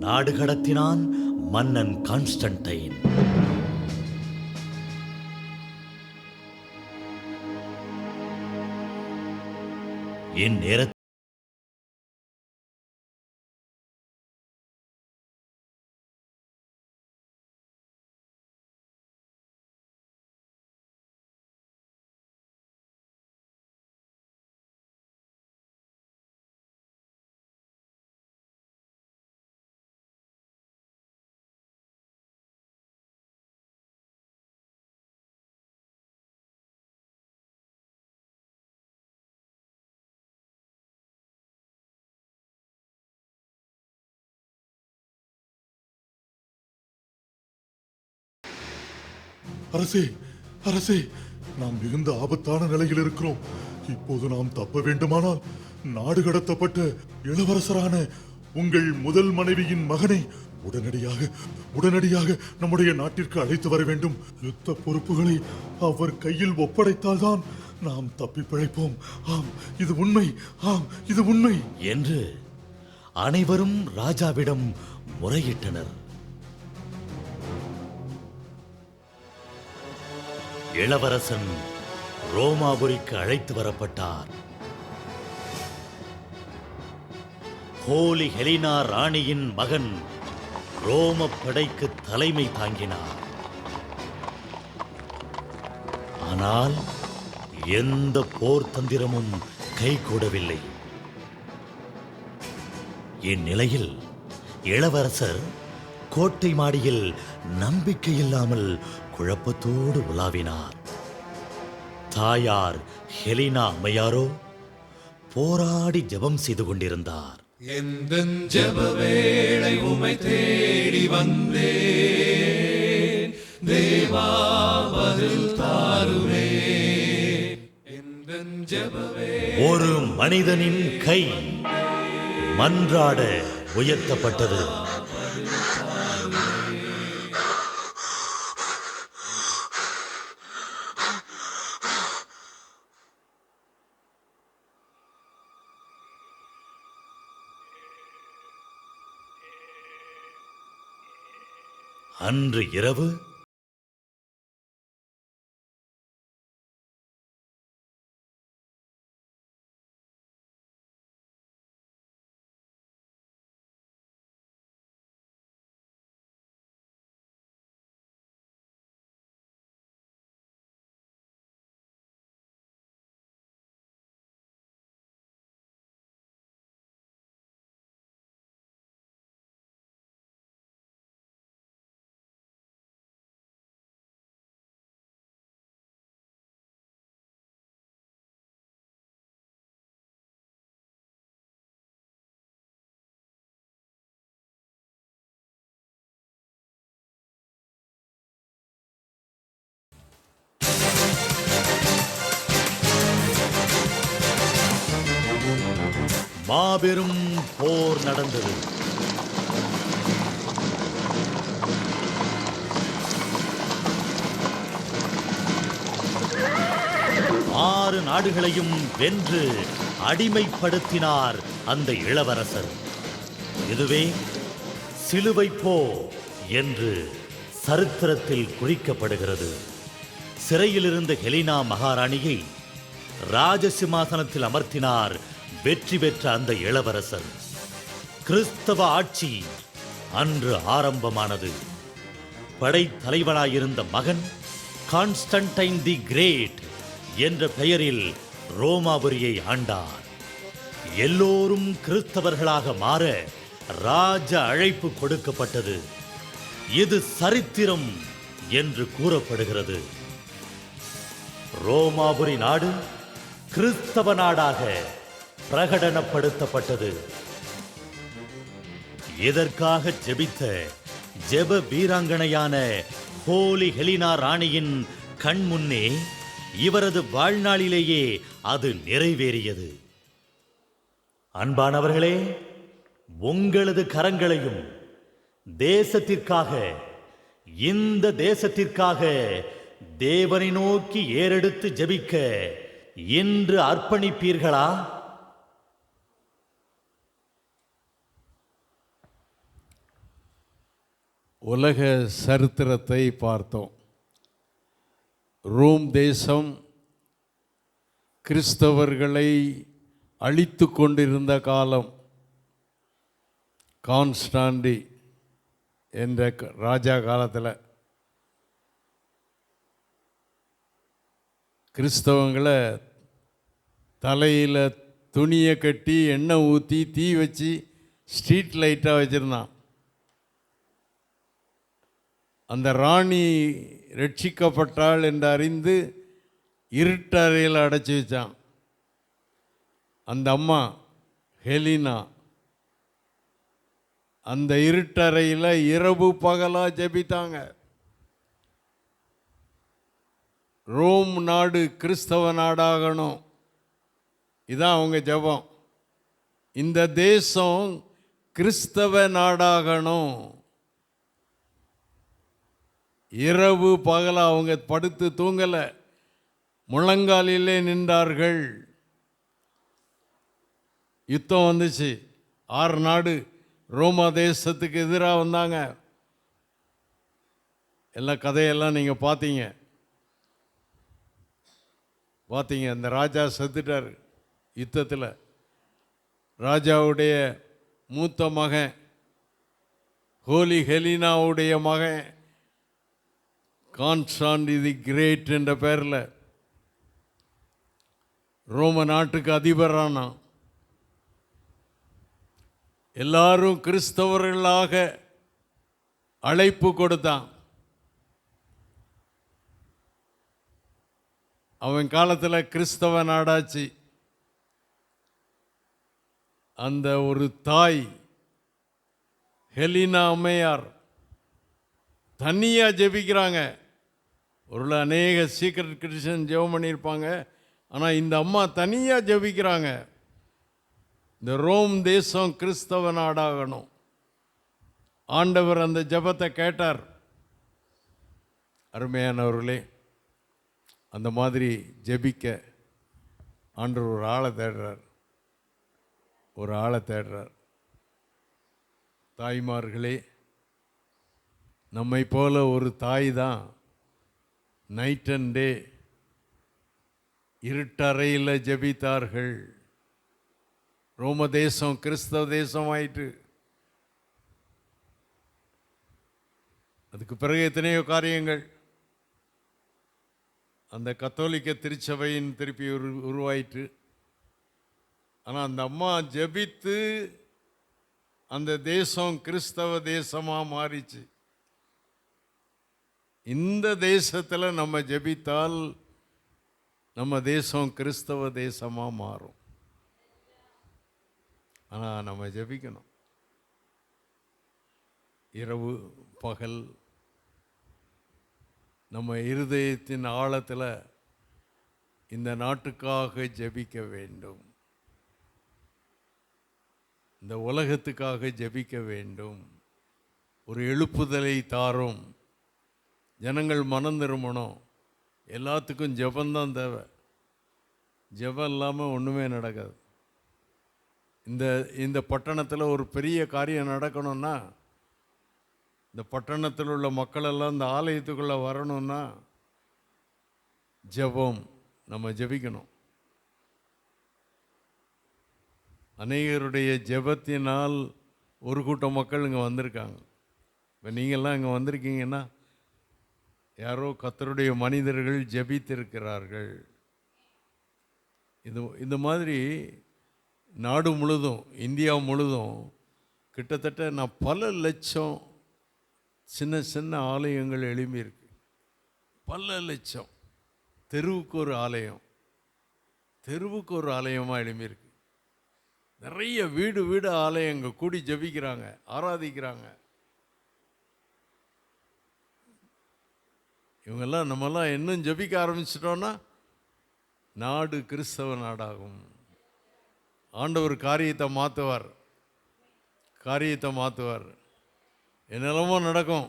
நாடு கடத்தினான் மன்னன் கான்ஸ்டன்டைன். இந்நேரத்தில் அரசே, அரசே, நாம் மிகுந்த ஆபத்தான நிலையில் இருக்கிறோம். இப்போது நாம் தப்ப வேண்டுமானால் நாடு கடத்தப்பட்ட இளவரசரான உங்கள் முதல் மனைவியின் மகனை உடனடியாக நம்முடைய நாட்டிற்கு அழைத்து வர வேண்டும். யுத்த பொறுப்புகளை அவர் கையில் ஒப்படைத்தால்தான் நாம் தப்பி பிழைப்போம். ஆம், இது உண்மை. ஆம், இது உண்மை என்று அனைவரும் ராஜாவிடம் முறையிட்டனர். இளவரசன் ரோமாபுரிக்கு அழைத்து வரப்பட்டார். ஹோலி ஹெலினா ராணியின் மகன் ரோம படைக்கு தலைமை தாங்கினார். ஆனால் எந்த போர் தந்திரமும் கைகூடவில்லை. இந்நிலையில் இளவரசர் கோட்டை மாடியில் நம்பிக்கையில்லாமல் குழப்பத்தோடு உலாவினார். தாயார் ஹெலினா அம்மையாரோ போராடி ஜெபம் செய்து கொண்டிருந்தார். எந்தன் ஜெப வேளை உமை தேடி வந்தேன், தேவா பதில் தாருமே. எந்தன் ஜெப ஒரு மனிதனின் கை மன்றாட உயர்த்தப்பட்டது. அன்று இரவு மாபெரும் போர் நடந்தது. ஆறு நாடுகளையும் வென்று அடிமைப்படுத்தினார் அந்த இளவரசர். இதுவே சிலுவை போர் என்று சரித்திரத்தில் குறிக்கப்படுகிறது. சிறையில் இருந்த ஹெலினா மகாராணியை ராஜசிம்மாசனத்தில் அமர்த்தினார் வெற்றி பெற்ற அந்த இளவரசர். கிறிஸ்தவ ஆட்சி அன்று ஆரம்பமானது. படைத்தலைவனாயிருந்த மகன் கான்ஸ்டன்டைன் தி கிரேட் என்ற பெயரில் ரோமாபுரியை ஆண்டார். எல்லோரும் கிறிஸ்தவர்களாக மாற ராஜ அழைப்பு கொடுக்கப்பட்டது. இது சரித்திரம் என்று கூறப்படுகிறது. ரோமாபுரி நாடு கிறிஸ்தவ நாடாக பிரகடனப்படுத்தப்பட்டது. இதற்காக ஜெபித்த ஜெப வீராங்கனையான ஹோலி ஹெலினா ராணியின் கண் முன்னே இவரது வாழ்நாளிலேயே அது நிறைவேறியது. அன்பானவர்களே, உங்களது கரங்களையும் தேசத்திற்காக, இந்த தேசத்திற்காக தேவனை நோக்கி ஏறெடுத்து ஜெபிக்க இன்று அர்ப்பணிப்பீர்களா? உலக சரித்திரத்தை பார்த்தோம். ரோம் தேசம் கிறிஸ்தவர்களை அழித்து கொண்டிருந்த காலம். கான்ஸ்டாண்டி என்ற ராஜா காலத்தில் கிறிஸ்தவங்களை தலையில் துணியை கட்டி எண்ணெய் ஊற்றி தீ வச்சு ஸ்ட்ரீட் லைட்டாக வச்சுருந்தான். அந்த ராணி ரட்சிக்கப்பட்டாள் என்று அறிந்து இருட்டறையில் அடைச்சி வச்சான். அந்த அம்மா ஹெலினா அந்த இருட்டறையில் இரவு பகலாக ஜெபித்தாங்க. ரோம் நாடு கிறிஸ்தவ நாடாகணும். இதான் அவங்க ஜெபம். இந்த தேசம் கிறிஸ்தவ நாடாகணும். இரவு பகல அவங்க படுத்து தூங்கல, முழங்காலிலே நின்றார்கள். யுத்தம் வந்துச்சு, 6 நாடு ரோமா தேசத்துக்கு எதிராக வந்தாங்க. எல்லா கதையெல்லாம் நீங்கள் பார்த்தீங்க. அந்த ராஜா செத்துட்டார் யுத்தத்தில். ராஜாவுடைய மூத்த மகன் ஹோலி ஹெலினாவுடைய மகன் கான்ஸ்டான்டி தி கிரேட் என்ற பெயரில் ரோம நாட்டுக்கு அதிபரானான். எல்லாரும் கிறிஸ்தவர்களாக அழைப்பு கொடுத்தான். அவன் காலத்தில் கிறிஸ்தவ நாடாச்சு. அந்த ஒரு தாய் ஹெலினா அம்மையார் தனியாக ஜெபிக்கிறாங்க. ஒரு அநேக சீக்ரெட் கிறிஸ்டியன் ஜெபம் பண்ணியிருப்பாங்க. ஆனால் இந்த அம்மா தனியாக ஜெபிக்கிறாங்க. இந்த ரோம் தேசம் கிறிஸ்தவ நாடாகணும். ஆண்டவர் அந்த ஜெபத்தை கேட்டார். அருமையானவர்களே, அந்த மாதிரி ஜெபிக்க ஆண்டவர் ஒரு ஆளை தேடுறார். தாய்மார்களே, நம்மை போல ஒரு தாய் தான் நைட் அண்ட் டே இருட்டறையில் ஜெபித்தார்கள். ரோம தேசம் கிறிஸ்தவ தேசம் ஆயிட்டு. அதுக்கு பிறகு எத்தனையோ காரியங்கள். அந்த கத்தோலிக்க திருச்சபையின் திருப்பி உருவாயிற்று. ஆனால் அந்த அம்மா ஜெபித்து அந்த தேசம் கிறிஸ்தவ தேசமாக மாறிச்சு. இந்த தேசத்தில் நம்ம ஜெபித்தால் நம்ம தேசம் கிறிஸ்தவ தேசமாக மாறும். ஆனால் நம்ம ஜெபிக்கணும். இரவு பகல் நம்ம இருதயத்தின் ஆழத்தில் இந்த நாட்டுக்காக ஜெபிக்க வேண்டும். இந்த உலகத்துக்காக ஜெபிக்க வேண்டும். ஒரு எழுப்புதலை தாரும். ஜனங்கள் மனம் திரும்பணும். எல்லாத்துக்கும் ஜெபந்தான் தேவை. ஜெபம் இல்லாமல் ஒன்றுமே நடக்காது. இந்த பட்டணத்தில் ஒரு பெரிய காரியம் நடக்கணும்னா, இந்த பட்டணத்தில் உள்ள மக்களெல்லாம் இந்த ஆலயத்துக்குள்ளே வரணும்னா ஜெபம். நம்ம ஜெபிக்கணும். அநேகருடைய ஜெபத்தினால் ஒரு கூட்டம் மக்கள் இங்கே வந்திருக்காங்க. இப்போ நீங்கள்லாம் இங்கே வந்திருக்கீங்கன்னா யாரோ கர்த்தருடைய மனிதர்கள் ஜெபித்திருக்கிறார்கள். இந்த மாதிரி நாடு முழுதும், இந்தியா முழுதும் கிட்டத்தட்ட நான் பல லட்சம் சின்ன சின்ன ஆலயங்கள் எழும்பியிருக்கு. பல லட்சம். தெருவுக்கு ஒரு ஆலயமாக எழும்பியிருக்கு. நிறைய வீடு ஆலயங்கள் கூடி ஜெபிக்கிறாங்க, ஆராதிக்கிறாங்க. இவங்கெல்லாம் நம்மெல்லாம் இன்னும் ஜெபிக்க ஆரம்பிச்சிட்டோன்னா நாடு கிறிஸ்தவ நாடாகும். ஆண்டவர் காரியத்தை மாற்றுவார். என்னெல்லாமோ நடக்கும்.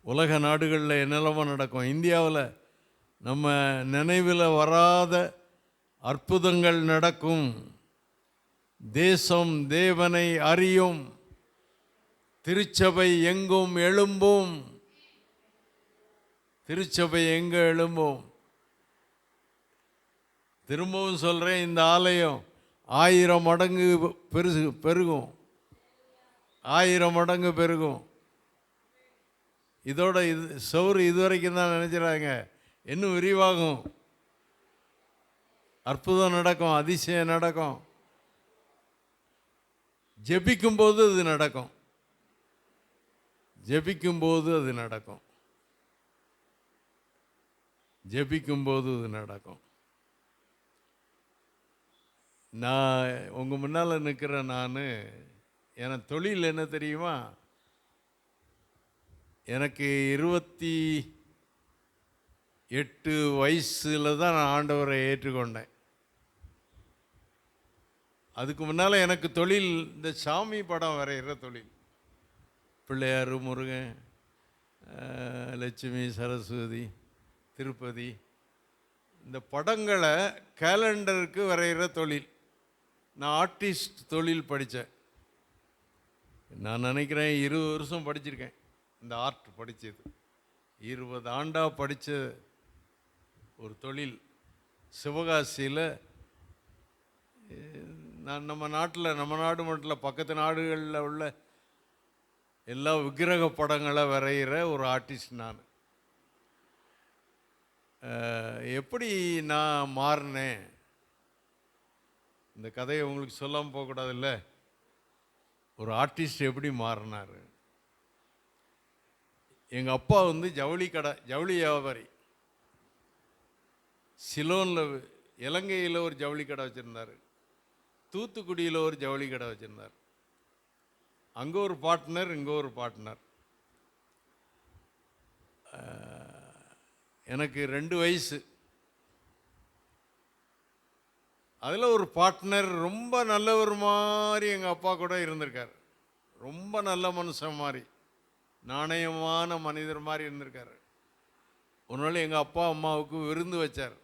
உலக நாடுகளில் என்னெல்லாமோ நடக்கும். இந்தியாவில் நம்ம நினைவில் வராத அற்புதங்கள் நடக்கும். தேசம் தேவனை அறியும். திருச்சபை எங்கும் எழும்பும். திருச்சபை எங்கே எழும்பும்? திரும்பவும் சொல்கிறேன், இந்த ஆலயம் 1000 மடங்கு பெருகும். 1000 மடங்கு பெருகும். இதோட சவுறு இதுவரைக்கும் தான் நினைக்கிறாங்க. இன்னும் விரிவாகும். அற்புதம் நடக்கும், அதிசயம் நடக்கும். ஜெபிக்கும்போது அது நடக்கும். ஜெபிக்கும்போது அது நடக்கும். நான் உங்கள் முன்னால் நிற்கிறேன். எனக்கு தொழில் என்ன தெரியுமா? எனக்கு 8 வயசில் தான் நான் ஆண்டவரை ஏற்றுக்கொண்டேன். அதுக்கு முன்னால் எனக்கு தொழில் இந்த சாமி படம் வரைகிற தொழில். பிள்ளையார், முருகன், லட்சுமி, சரஸ்வதி, திருப்பதி, இந்த படங்களை கேலண்டருக்கு வரைகிற தொழில். நான் ஆர்டிஸ்ட் தொழில் படித்தேன். நான் நினைக்கிறேன் 20 வருஷம் படிச்சிருக்கேன். இந்த ஆர்ட் படித்தது 20 ஆண்டாக படித்த ஒரு தொழில். சிவகாசியில் நான் நம்ம நாடு மட்டும் இல்லை, பக்கத்து நாடுகளில் உள்ள எல்லா விக்கிரக படங்களை வரைகிற ஒரு ஆர்டிஸ்ட் நான். எப்படி நான் மாறினேன், இந்த கதையை உங்களுக்கு சொல்லாமல் போகக்கூடாதுல்ல. ஒரு ஆர்டிஸ்ட் எப்படி மாறினார். எங்கள் அப்பா வந்து ஜவுளி வியாபாரி. சிலோனில், இலங்கையில் ஒரு ஜவுளி கடை வச்சுருந்தார். தூத்துக்குடியில் ஒரு ஜவுளி கடை வச்சுருந்தார். அங்கே ஒரு பார்ட்னர், இங்கே ஒரு பார்ட்னர். எனக்கு 2 வயசு. அதில் ஒரு பார்ட்னர் ரொம்ப நல்லவர் மாதிரி எங்கள் அப்பா கூட இருந்திருக்கார். ரொம்ப நல்ல மனுஷன் மாதிரி, நாணயமான மனிதர் மாதிரி இருந்திருக்கார். ஒரு நாள் எங்கள் அப்பா அம்மாவுக்கு விருந்து வச்சார்.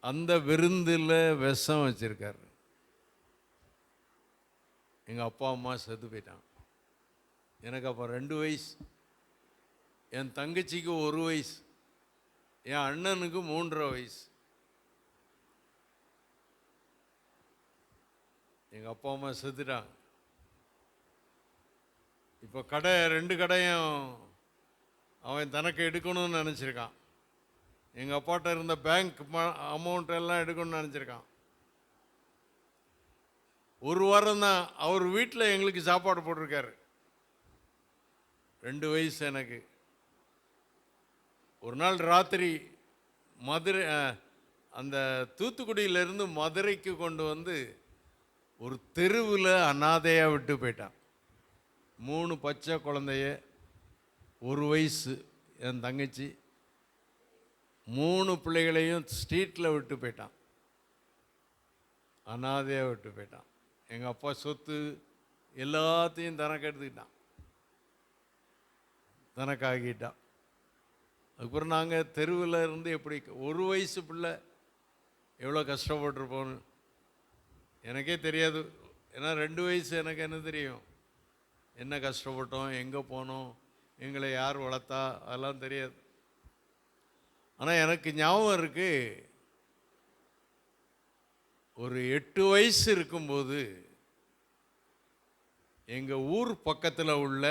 அந்த விருந்தில் விஷம் வச்சுருக்கார். எங்கள் அப்பா அம்மா செத்து போயிட்டான். எனக்கு அப்போ 2 வயசு, என் தங்கச்சிக்கு 1 வயசு, என் அண்ணனுக்கு 3.5 வயசு. எங்கள் அப்பா அம்மா செத்துட்டாங்க. இப்போ 2 கடையும் அவன் தனக்கு எடுக்கணும்னு நினச்சிருக்கான். எங்கள் அப்பாட்ட இருந்த பேங்க் அமௌண்ட் எல்லாம் எடுக்கணும்னு நினச்சிருக்கான். 1 வாரம் தான் அவர் வீட்டில் எங்களுக்கு சாப்பாடு போட்டிருக்காரு. 2 வயசு எனக்கு. ஒரு நாள் ராத்திரி மதுரை, அந்த தூத்துக்குடியிலேருந்து மதுரைக்கு கொண்டு வந்து ஒரு தெருவில் அனாதையாக விட்டு போயிட்டான். 3 பச்சை குழந்தைய, 1 வயசு என் தங்கச்சி, 3 பிள்ளைகளையும் ஸ்ட்ரீட்டில் விட்டு போயிட்டான். அனாதையாக விட்டு போயிட்டான். எங்கள் அப்பா சொத்து எல்லாத்தையும் தனக்கு எடுத்துக்கிட்டான், தனக்காகிட்டான். அதுக்கப்புறம் நாங்கள் தெருவில் இருந்து எப்படி 1 வயசு பிள்ளை எவ்வளோ கஷ்டப்பட்டுருப்போன்னு எனக்கே தெரியாது. ஏன்னா 2 வயசு, எனக்கு என்ன தெரியும், என்ன கஷ்டப்பட்டோம், எங்கே போனோம், எங்களை யார் வளர்த்தா, அதெல்லாம் தெரியாது. ஆனால் எனக்கு ஞாபகம் இருக்குது, ஒரு 8 வயசு இருக்கும்போது எங்கள் ஊர் பக்கத்தில் உள்ள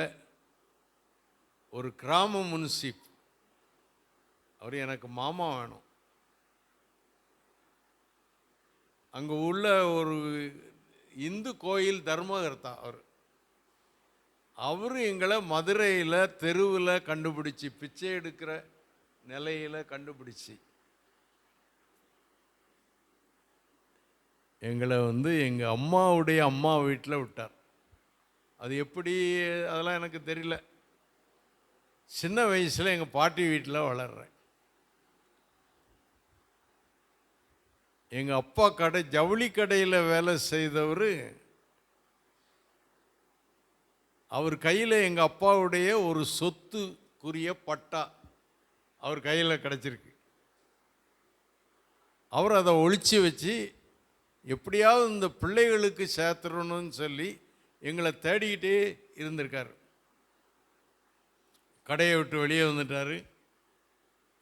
ஒரு கிராம முன்சிப், அவர் எனக்கு மாமா வேணும். அங்கே உள்ள ஒரு இந்து கோயில் தர்மகர்த்தா அவர் எங்களை மதுரையில் தெருவில் கண்டுபிடிச்சி, பிச்சை எடுக்கிற நிலையில் கண்டுபிடிச்சி எங்களை வந்து எங்கள் அம்மாவுடைய அம்மா வீட்டில் விட்டார். அது எப்படி, அதெல்லாம் எனக்கு தெரியல. சின்ன வயசில் எங்கள் பாட்டி வீட்டில் வளர்கிறேன். எங்கள் அப்பா ஜவுளி கடையில் வேலை செய்தவர், அவர் கையில் எங்கள் அப்பாவுடைய ஒரு சொத்துக்குரிய பட்டா அவர் கையில் கிடச்சிருக்கு. அவர் அதை ஒழிச்சு வச்சு எப்படியாவது இந்த பிள்ளைகளுக்கு சேர்த்துடணும்னு சொல்லி எங்களை தேடிக்கிட்டே இருந்திருக்கார். கடையை விட்டு வெளியே வந்துட்டார்.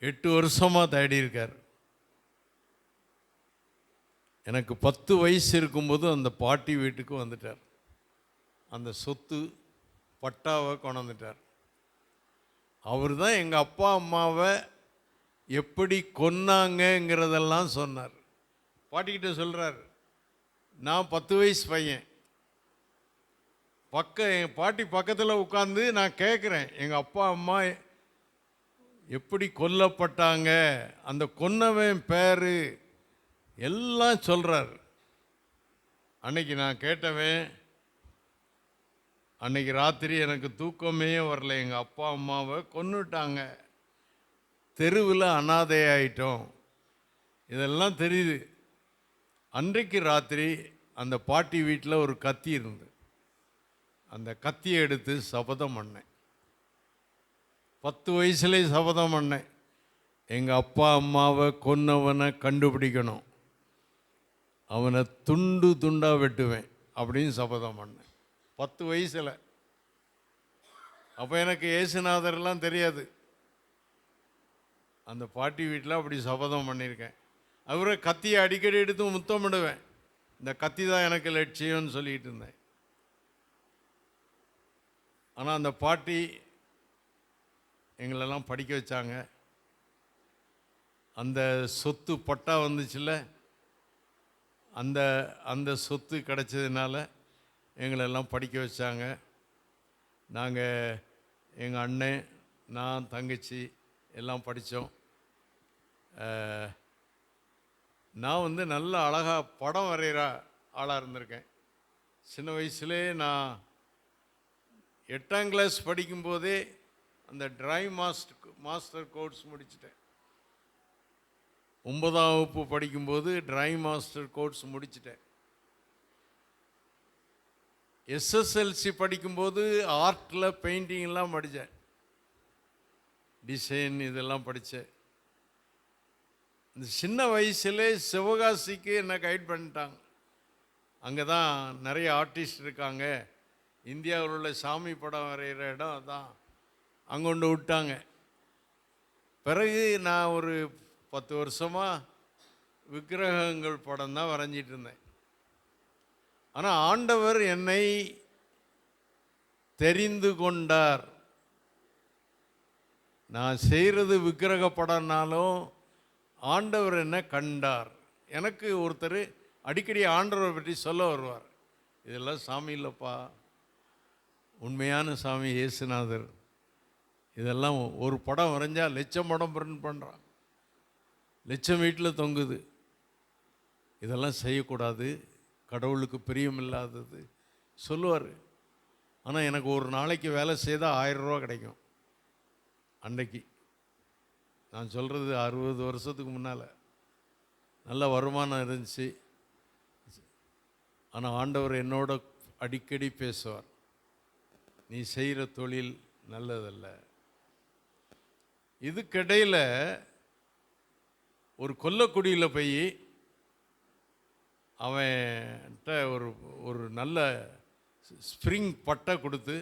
8 வருஷமாக தேடி இருக்கார். எனக்கு 10 வயசு இருக்கும்போது அந்த பாட்டி வீட்டுக்கு வந்துட்டார். அந்த சொத்து பட்டாவை கொண்டாந்துட்டார். அவர் தான் எங்கள் அப்பா அம்மாவை எப்படி கொன்னாங்கங்கிறதெல்லாம் சொன்னார். பாட்டிக்கிட்ட சொல்கிறார், நான் 10 வயசு பையன், என் பாட்டி பக்கத்தில் உட்காந்து நான் கேட்குறேன், எங்கள் அப்பா அம்மா எப்படி கொல்லப்பட்டாங்க, அந்த கொன்னவன் பேர் எல்லாம் சொல்கிறார். அன்னைக்கு நான் கேட்டவன், அன்னைக்கு ராத்திரி எனக்கு தூக்கமே வரல. எங்கள் அப்பா அம்மாவை கொன்னுட்டாங்க, தெருவில் அனாதையாயிட்டோம், இதெல்லாம் தெரியுது. அன்றைக்கு ராத்திரி அந்த பாட்டி வீட்டில் ஒரு கத்தி இருந்து, அந்த கத்தியை எடுத்து சபதம் பண்ணேன். 10 வயசுலேயே சபதம் பண்ணேன், எங்கள் அப்பா அம்மாவை கொன்னவனை கண்டுபிடிக்கணும், அவனை துண்டு துண்டாக வெட்டுவேன் அப்படின்னு சபதம் பண்ணேன் 10 வயசில். அப்போ எனக்கு இயேசுநாதர்லாம் தெரியாது. அந்த பாட்டி வீட்டில் அப்படி சபதம் பண்ணியிருக்கேன். அவரை கத்தியை அடிக்கடி எடுத்து முத்தமிடுவேன். இந்த கத்தி தான் எனக்கு லட்சியம்னு சொல்லிகிட்டு இருந்தேன். ஆனால் அந்த பாட்டி எங்களெல்லாம் படிக்க வச்சாங்க. அந்த சொத்து பட்டா வந்துச்சுல்ல, அந்த அந்த சொத்து கிடச்சதுனால எங்களெல்லாம் படிக்க வச்சாங்க. நாங்கள் எங்கள் அண்ணன், நான், தங்கச்சி எல்லாம் படித்தோம். நான் நல்ல அழகாக படம் வரைகிற ஆளாக இருந்திருக்கேன். சின்ன வயசுலே நான் 8ஆம் கிளாஸ் படிக்கும்போதே அந்த டிராயிங் மாஸ்டர் கோர்ஸ் முடிச்சிட்டேன். 9ஆம் வகுப்பு படிக்கும்போது டிராயிங் மாஸ்டர் கோர்ஸ் முடிச்சிட்டேன். எஸ்எஸ்எல்சி படிக்கும்போது ஆர்ட்டில் பெயிண்டிங்லாம் படித்தேன், டிசைன் இதெல்லாம் படித்தேன். இந்த சின்ன வயசுலே சிவகாசிக்கு என்னை கைட் பண்ணிட்டாங்க. அங்கே தான் நிறைய ஆர்டிஸ்ட் இருக்காங்க, இந்தியாவில் உள்ள சாமி படம் வரைகிற இடம் அதான், அங்கே கொண்டு விட்டாங்க. பிறகு நான் ஒரு 10 வருஷமாக விக்கிரகங்கள் படம் தான் வரைஞ்சிட்டு இருந்தேன். ஆனால் ஆண்டவர் என்னை தெரிந்து கொண்டார். நான் செய்கிறது விக்கிரக படம்னாலும் ஆண்டவர் என்ன கண்டார். எனக்கு ஒருத்தர் அடிக்கடி ஆண்டவரை பற்றி சொல்ல வருவார், இதெல்லாம் சாமி இல்லைப்பா, உண்மையான சாமி இயேசுநாதர். இதெல்லாம் ஒரு படம் வரைஞ்சா லட்சம் படம் பிரிண்ட் பண்ணுறான், லட்சம் வீட்டில் தொங்குது, இதெல்லாம் செய்யக்கூடாது, கடவுளுக்கு பிரியமில்லாதது சொல்லுவார். ஆனால் எனக்கு ஒரு நாளைக்கு வேலை செய்தால் 1000 ரூபா கிடைக்கும். அன்றைக்கு நான் சொல்கிறது 60 வருஷத்துக்கு முன்னால் நல்ல வருமானம் இருந்துச்சு. ஆனால் ஆண்டவர் என்னோட அடிக்கடி பேசுவார், நீ செய்கிற தொழில் நல்லதல்ல. இதுக்கிடையில் ஒரு கொல்லக்குடியில் போய் அவன்கிட்ட ஒரு நல்ல ஸ்ப்ரிங் பட்டை கொடுத்து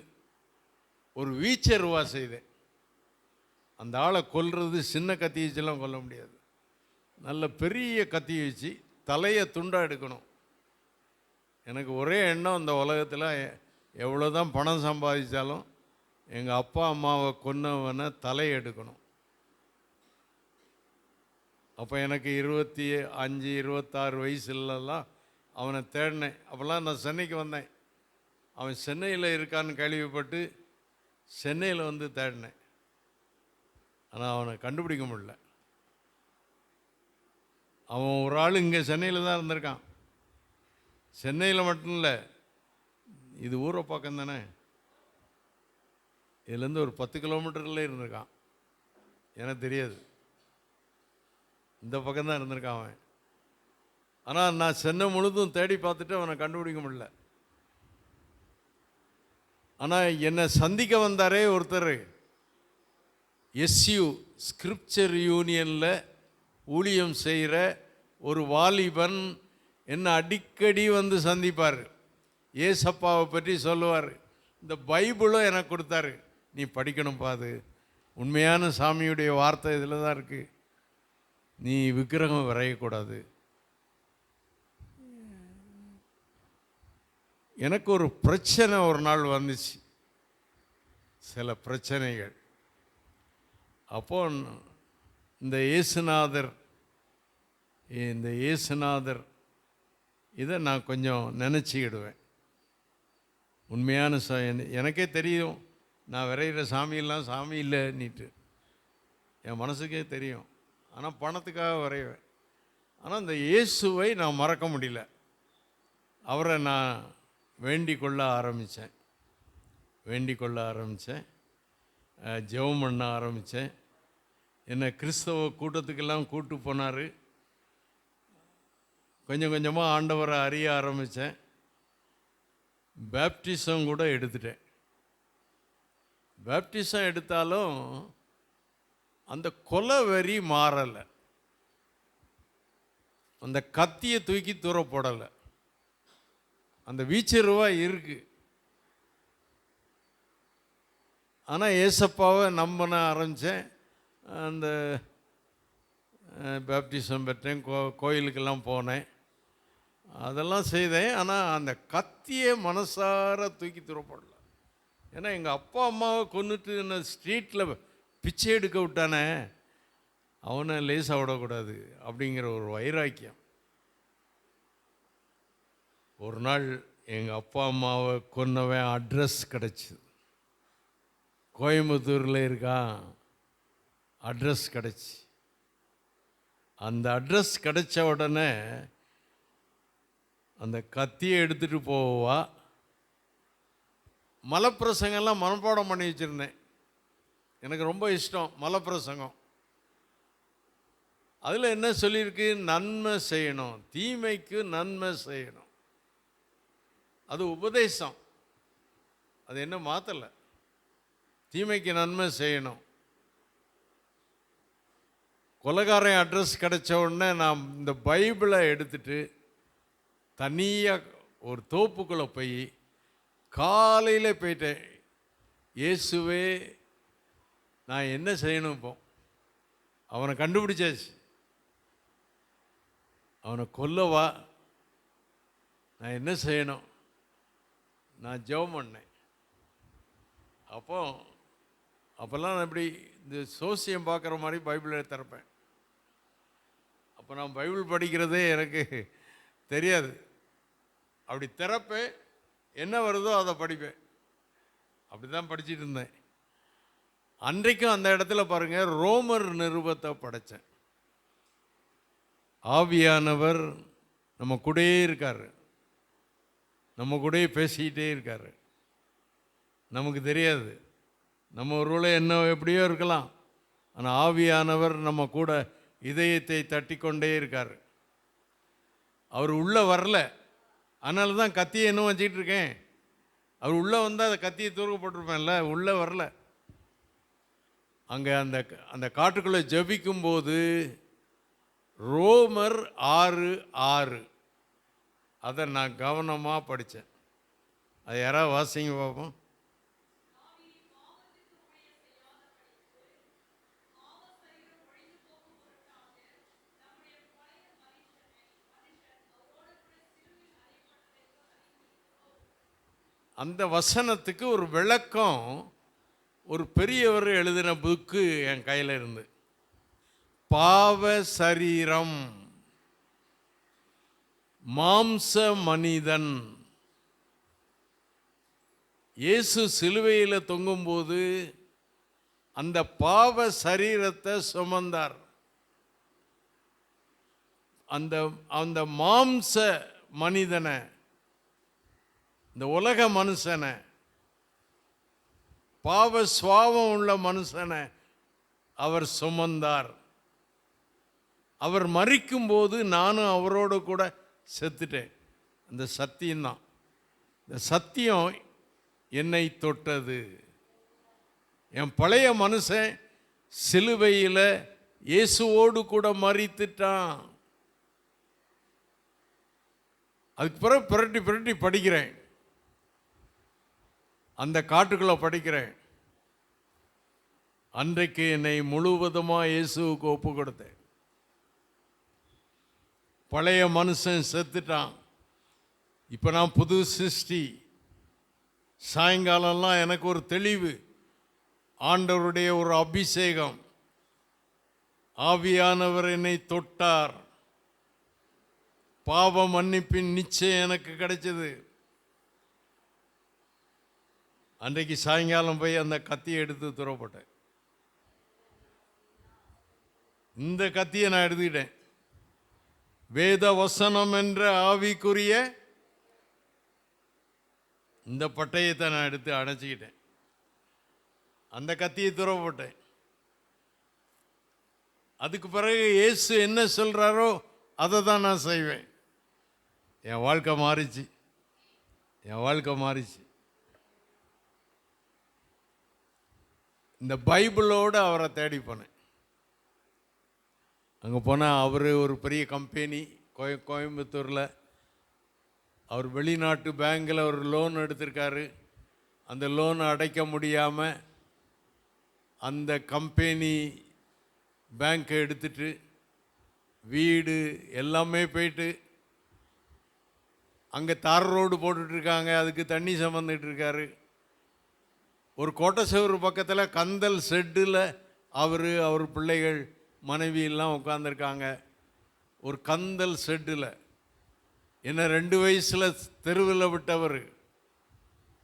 ஒரு வீச்சருவா செய்தேன். அந்த ஆளை கொல்றது சின்ன கத்தி வச்செல்லாம் கொல்ல முடியாது, நல்ல பெரிய கத்தி வச்சு தலையை துண்டாக எடுக்கணும். எனக்கு ஒரே எண்ணம், அந்த உலகத்தில் எவ்வளோ தான் பணம் சம்பாதிச்சாலும் எங்கள் அப்பா அம்மாவை கொன்னவனை தலையை எடுக்கணும். அப்போ எனக்கு 25, 26 வயசுலலாம் அவனை தேடினேன். அப்போல்லாம் நான் சென்னைக்கு வந்தேன். அவன் சென்னையில் இருக்கான்னு கேள்விப்பட்டு சென்னையில் வந்து தேடினேன். ஆனால் அவனை கண்டுபிடிக்க முடியல. அவன் ஒரு ஆள் இங்கே சென்னையில் தான் இருந்திருக்கான். சென்னையில் மட்டும் இல்லை, இது ஊரை பக்கம் தானே, இதுலேருந்து ஒரு 10 கிலோமீட்டரில் இருந்திருக்கான். எனக்கு தெரியாது, இந்த பக்கம்தான் இருந்திருக்கான் அவன். ஆனால் நான் சென்னை முழுதும் தேடி பார்த்துட்டு அவனை கண்டுபிடிக்க முடியல. ஆனால் என்னை சந்திக்க வந்தாரே ஒருத்தர், எஸ்யூ ஸ்கிரிப்சர் யூனியனில் ஊழியம் செய்கிற ஒரு வாலிபன் என்னை அடிக்கடி வந்து சந்திப்பார். ஏசப்பாவை பற்றி சொல்லுவார். இந்த பைபிளும் எனக்கு கொடுத்தாரு, நீ படிக்கணும்ப்பா, அது உண்மையான சாமியுடைய வார்த்தை இதில் தான் இருக்குது, நீ விக்கிரகம் வரையக்கூடாது. எனக்கு ஒரு பிரச்சனை ஒரு நாள் வந்துச்சு, சில பிரச்சனைகள். அப்போ இந்த இயேசுநாதர் இதை நான் கொஞ்சம் நினச்சிக்கிடுவேன். உண்மையான எனக்கே தெரியும், நான் வரைகிற சாமியெல்லாம் சாமி இல்லைன்னுட்டு என் மனசுக்கே தெரியும். ஆனால் பணத்துக்காக வரைவேன். ஆனால் இந்த இயேசுவை நான் மறக்க முடியல. அவரை நான் வேண்டிக் கொள்ள ஆரம்பித்தேன், ஜெபம் பண்ண ஆரம்பித்தேன். என்னை கிறிஸ்தவ கூட்டத்துக்கெல்லாம் கூட்டு போனார். கொஞ்சம் கொஞ்சமாக ஆண்டவரை அறிய ஆரம்பித்தேன். பேப்டிசம் கூட எடுத்துட்டேன். பேப்டிசம் எடுத்தாலும் அந்த கொலை வெறி மாறலை. அந்த கத்தியை தூக்கி தூர போடலை. அந்த வீச்சருவா இருக்குது. ஆனால் ஏசப்பாவை நம்பின ஆரம்பித்தேன். அந்த பேப்டிசம் பெற்றேன், கோயிலுக்கெல்லாம் போனேன், அதெல்லாம் செய்தேன். ஆனால் அந்த கத்தியை மனசார தூக்கி தூர போடல. ஏன்னா எங்கள் அப்பா அம்மாவை கொண்டுட்டு என்ன ஸ்ட்ரீட்டில் பிச்சை எடுக்க விட்டானே, அவனை லேசாக விடக்கூடாது அப்படிங்கிற ஒரு வைராக்கியம். ஒரு நாள் எங்கள் அப்பா அம்மாவை கொன்னவன் அட்ரஸ் கிடச்சிது. கோயம்புத்தூரில் இருக்கான், அட்ரஸ் கிடச்சி. அந்த அட்ரஸ் கிடைச்ச உடனே அந்த கத்தியை எடுத்துகிட்டு போவா. மலைப்பிரசங்கெல்லாம் மனப்பாடம் பண்ணி வச்சுருந்தேன். எனக்கு ரொம்ப இஷ்டம் மலைப்பிரசங்கம். அதில் என்ன சொல்லியிருக்கு? நன்மை செய்யணும், தீமைக்கு நன்மை செய்யணும். அது உபதேசம், அது என்ன மாற்றலை. தீமைக்கு நன்மை செய்யணும். கொலைகாரன் அட்ரஸ் கிடைச்ச உடனே நான் இந்த பைபிளை எடுத்துட்டு தனியாக ஒரு தோப்புக்குள்ளே போய் காலையில் போயிட்டேன். இயேசுவே நான் என்ன செய்யணும்? இப்போ அவனை கண்டுபிடிச்சாச்சு. அவனை கொல்லவா? நான் என்ன செய்யணும்? நான் ஜெபம் பண்ணேன். அப்போல்லாம் நான் இப்படி இந்த சோசியம் பார்க்குற மாதிரி பைபிளை திறப்பேன். அப்போ நான் பைபிள் படிக்கிறதே எனக்கு தெரியாது. அப்படி திறப்பேன், என்ன வருதோ அதை படிப்பேன். அப்படி தான் படிச்சுட்டு இருந்தேன். அன்றைக்கும் அந்த இடத்துல பாருங்கள், ரோமர் நிருபத்தை படித்தேன். ஆவியானவர் நம்ம கூடயே இருக்கார், நம்ம கூடயே பேசிக்கிட்டே இருக்கார். நமக்கு தெரியாது, நம்ம ஒருவேளை என்ன எப்படியோ இருக்கலாம், ஆனால் ஆவியானவர் நம்ம கூட இதயத்தை தட்டி கொண்டே இருக்கார். அவர் உள்ளே வரல, அதனால தான் கத்தியை இன்னும் வச்சுக்கிட்டு இருக்கேன். அவர் உள்ளே வந்தால் அந்த கத்தியை தூரப்பட்டிருப்பேன்ல, உள்ளே வரல. அங்கே அந்த காட்டுக்குள்ளே ஜபிக்கும்போது ரோமர் 6:6 அதை நான் கவனமாக படித்தேன். அது யாராவது வாசிங்க பார்ப்போம். அந்த வசனத்துக்கு ஒரு விளக்கம் ஒரு பெரியவர் எழுதின புக்கு என் கையில் இருந்து. பாவ சரீரம், மாம்ச மனிதன். இயேசு சிலுவையில் தொங்கும்போது அந்த பாவ சரீரத்தை சுமந்தார். அந்த மாம்ச மனிதனை, இந்த உலக மனுஷனை, பாவ சுவாபம் உள்ள மனுஷனை அவர் சுமந்தார். அவர் மரிக்கும்போது நானும் அவரோடு கூட செத்துட்டேன். அந்த சத்தியம்தான். இந்த சத்தியம் என்னை தொட்டது. என் பழைய மனுஷன் சிலுவையில் இயேசுவோடு கூட மரித்துட்டான். அதுக்கு பிறகு புரட்டி புரட்டி படிக்கிறேன். அந்த காட்டுக்குள்ளே படிக்கிறேன். அன்றைக்கு என்னை முழுவதுமாக இயேசுவுக்கு ஒப்பு கொடுத்தேன். பழைய மனுஷன் செத்துட்டான், இப்போ நான் புது சிருஷ்டி. சாயங்காலம்லாம் எனக்கு ஒரு தெளிவு, ஆண்டவருடைய ஒரு அபிஷேகம். ஆவியானவர் என்னை தொட்டார். பாவ மன்னிப்பின் நிச்சயம் எனக்கு கிடைச்சது. அன்றைக்கு சாயங்காலம் போய் அந்த கத்தியை எடுத்து துறப்பட்டேன். இந்த கத்தியை நான் எடுத்துக்கிட்டேன். வேத வசனம் என்ற ஆவிக்குரிய இந்த பட்டயத்தை நான் எடுத்து அணைச்சிக்கிட்டேன். அந்த கத்தியை துறப்பட்டேன். அதுக்கு பிறகு இயேசு என்ன சொல்கிறாரோ அதை தான் நான் செய்வேன். என் வாழ்க்கை மாறிச்சு, என் வாழ்க்கை மாறிச்சு. இந்த பைபிளோடு அவரை தேடி போனேன். அங்கே போனால் அவர் ஒரு பெரிய கம்பெனி கோயம்புத்தூரில், அவர் வெளிநாட்டு பேங்கில் ஒரு லோன் எடுத்திருக்காரு. அந்த லோனை அடைக்க முடியாமல் அந்த கம்பெனி பேங்க்கை எடுத்துட்டு வீடு எல்லாமே போயிட்டு அங்கே தார் ரோடு போட்டுட்ருக்காங்க, அதுக்கு தண்ணி சம்மந்துட்டு இருக்காரு. ஒரு கோட்டை செவரு பக்கத்தில் கந்தல் ஷெட்டில் அவர் பிள்ளைகள் மனைவி எல்லாம் உட்காந்துருக்காங்க. ஒரு கந்தல் ஷெட்டில் என்ன 2 வயசில் தெருவில் விட்டவர்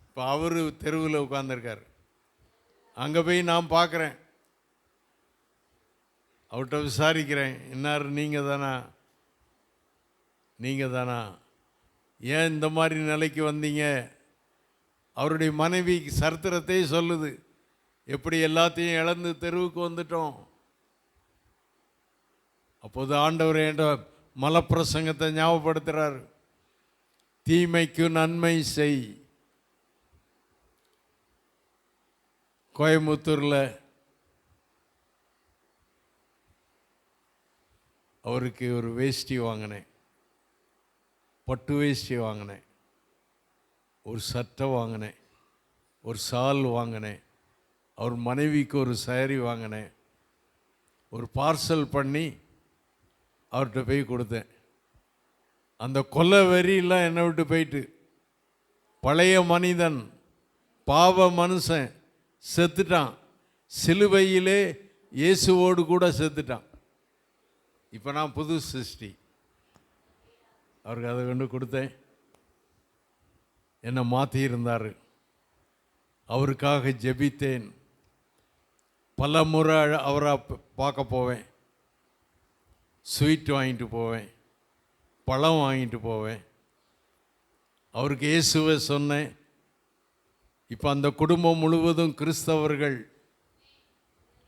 இப்போ அவர் தெருவில் உட்காந்துருக்கார். அங்கே போய் நான் பார்க்குறேன், அவர்கிட்ட விசாரிக்கிறேன், இன்னார் நீங்கள் தானா, நீங்கள் தானா, ஏன் இந்த மாதிரி நிலைக்கு வந்தீங்க? அவருடைய மனைவி சரித்திரத்தை சொல்லுது, எப்படி எல்லாத்தையும் இழந்து தெருவுக்கு வந்துட்டோம். அப்போது ஆண்டவர் என்ற மலப்பிரசங்கத்தை ஞாபகப்படுத்துகிறார். தீமைக்கு நன்மை செய். கோயம்புத்தூரில் அவருக்கு ஒரு வேஷ்டி வாங்கினேன், பட்டு வேஷ்டி வாங்கினேன், ஒரு சட்டை வாங்கினேன், ஒரு சால் வாங்கினேன், அவர் மனைவிக்கு ஒரு சாரி வாங்கினேன். ஒரு பார்சல் பண்ணி அவர்கிட்ட போய் கொடுத்தேன். அந்த கொலை வெறியெல்லாம் என்னை விட்டு போயிட்டு, பழைய மனிதன் பாவ மனுஷன் செத்துட்டான், சிலுவையிலே இயேசுவோடு கூட செத்துட்டான். இப்போ நான் புது சிருஷ்டி. அவருக்கு அதை கொண்டு கொடுத்தேன். என்னை மாற்றியிருந்தார். அவருக்காக ஜெபித்தேன். பல முறை அவரை பார்க்க போவேன், ஸ்வீட் வாங்கிட்டு போவேன், பழம் வாங்கிட்டு போவேன். அவருக்கு இயேசுவை சொன்னேன். இப்போ அந்த குடும்பம் முழுவதும் கிறிஸ்தவர்கள்,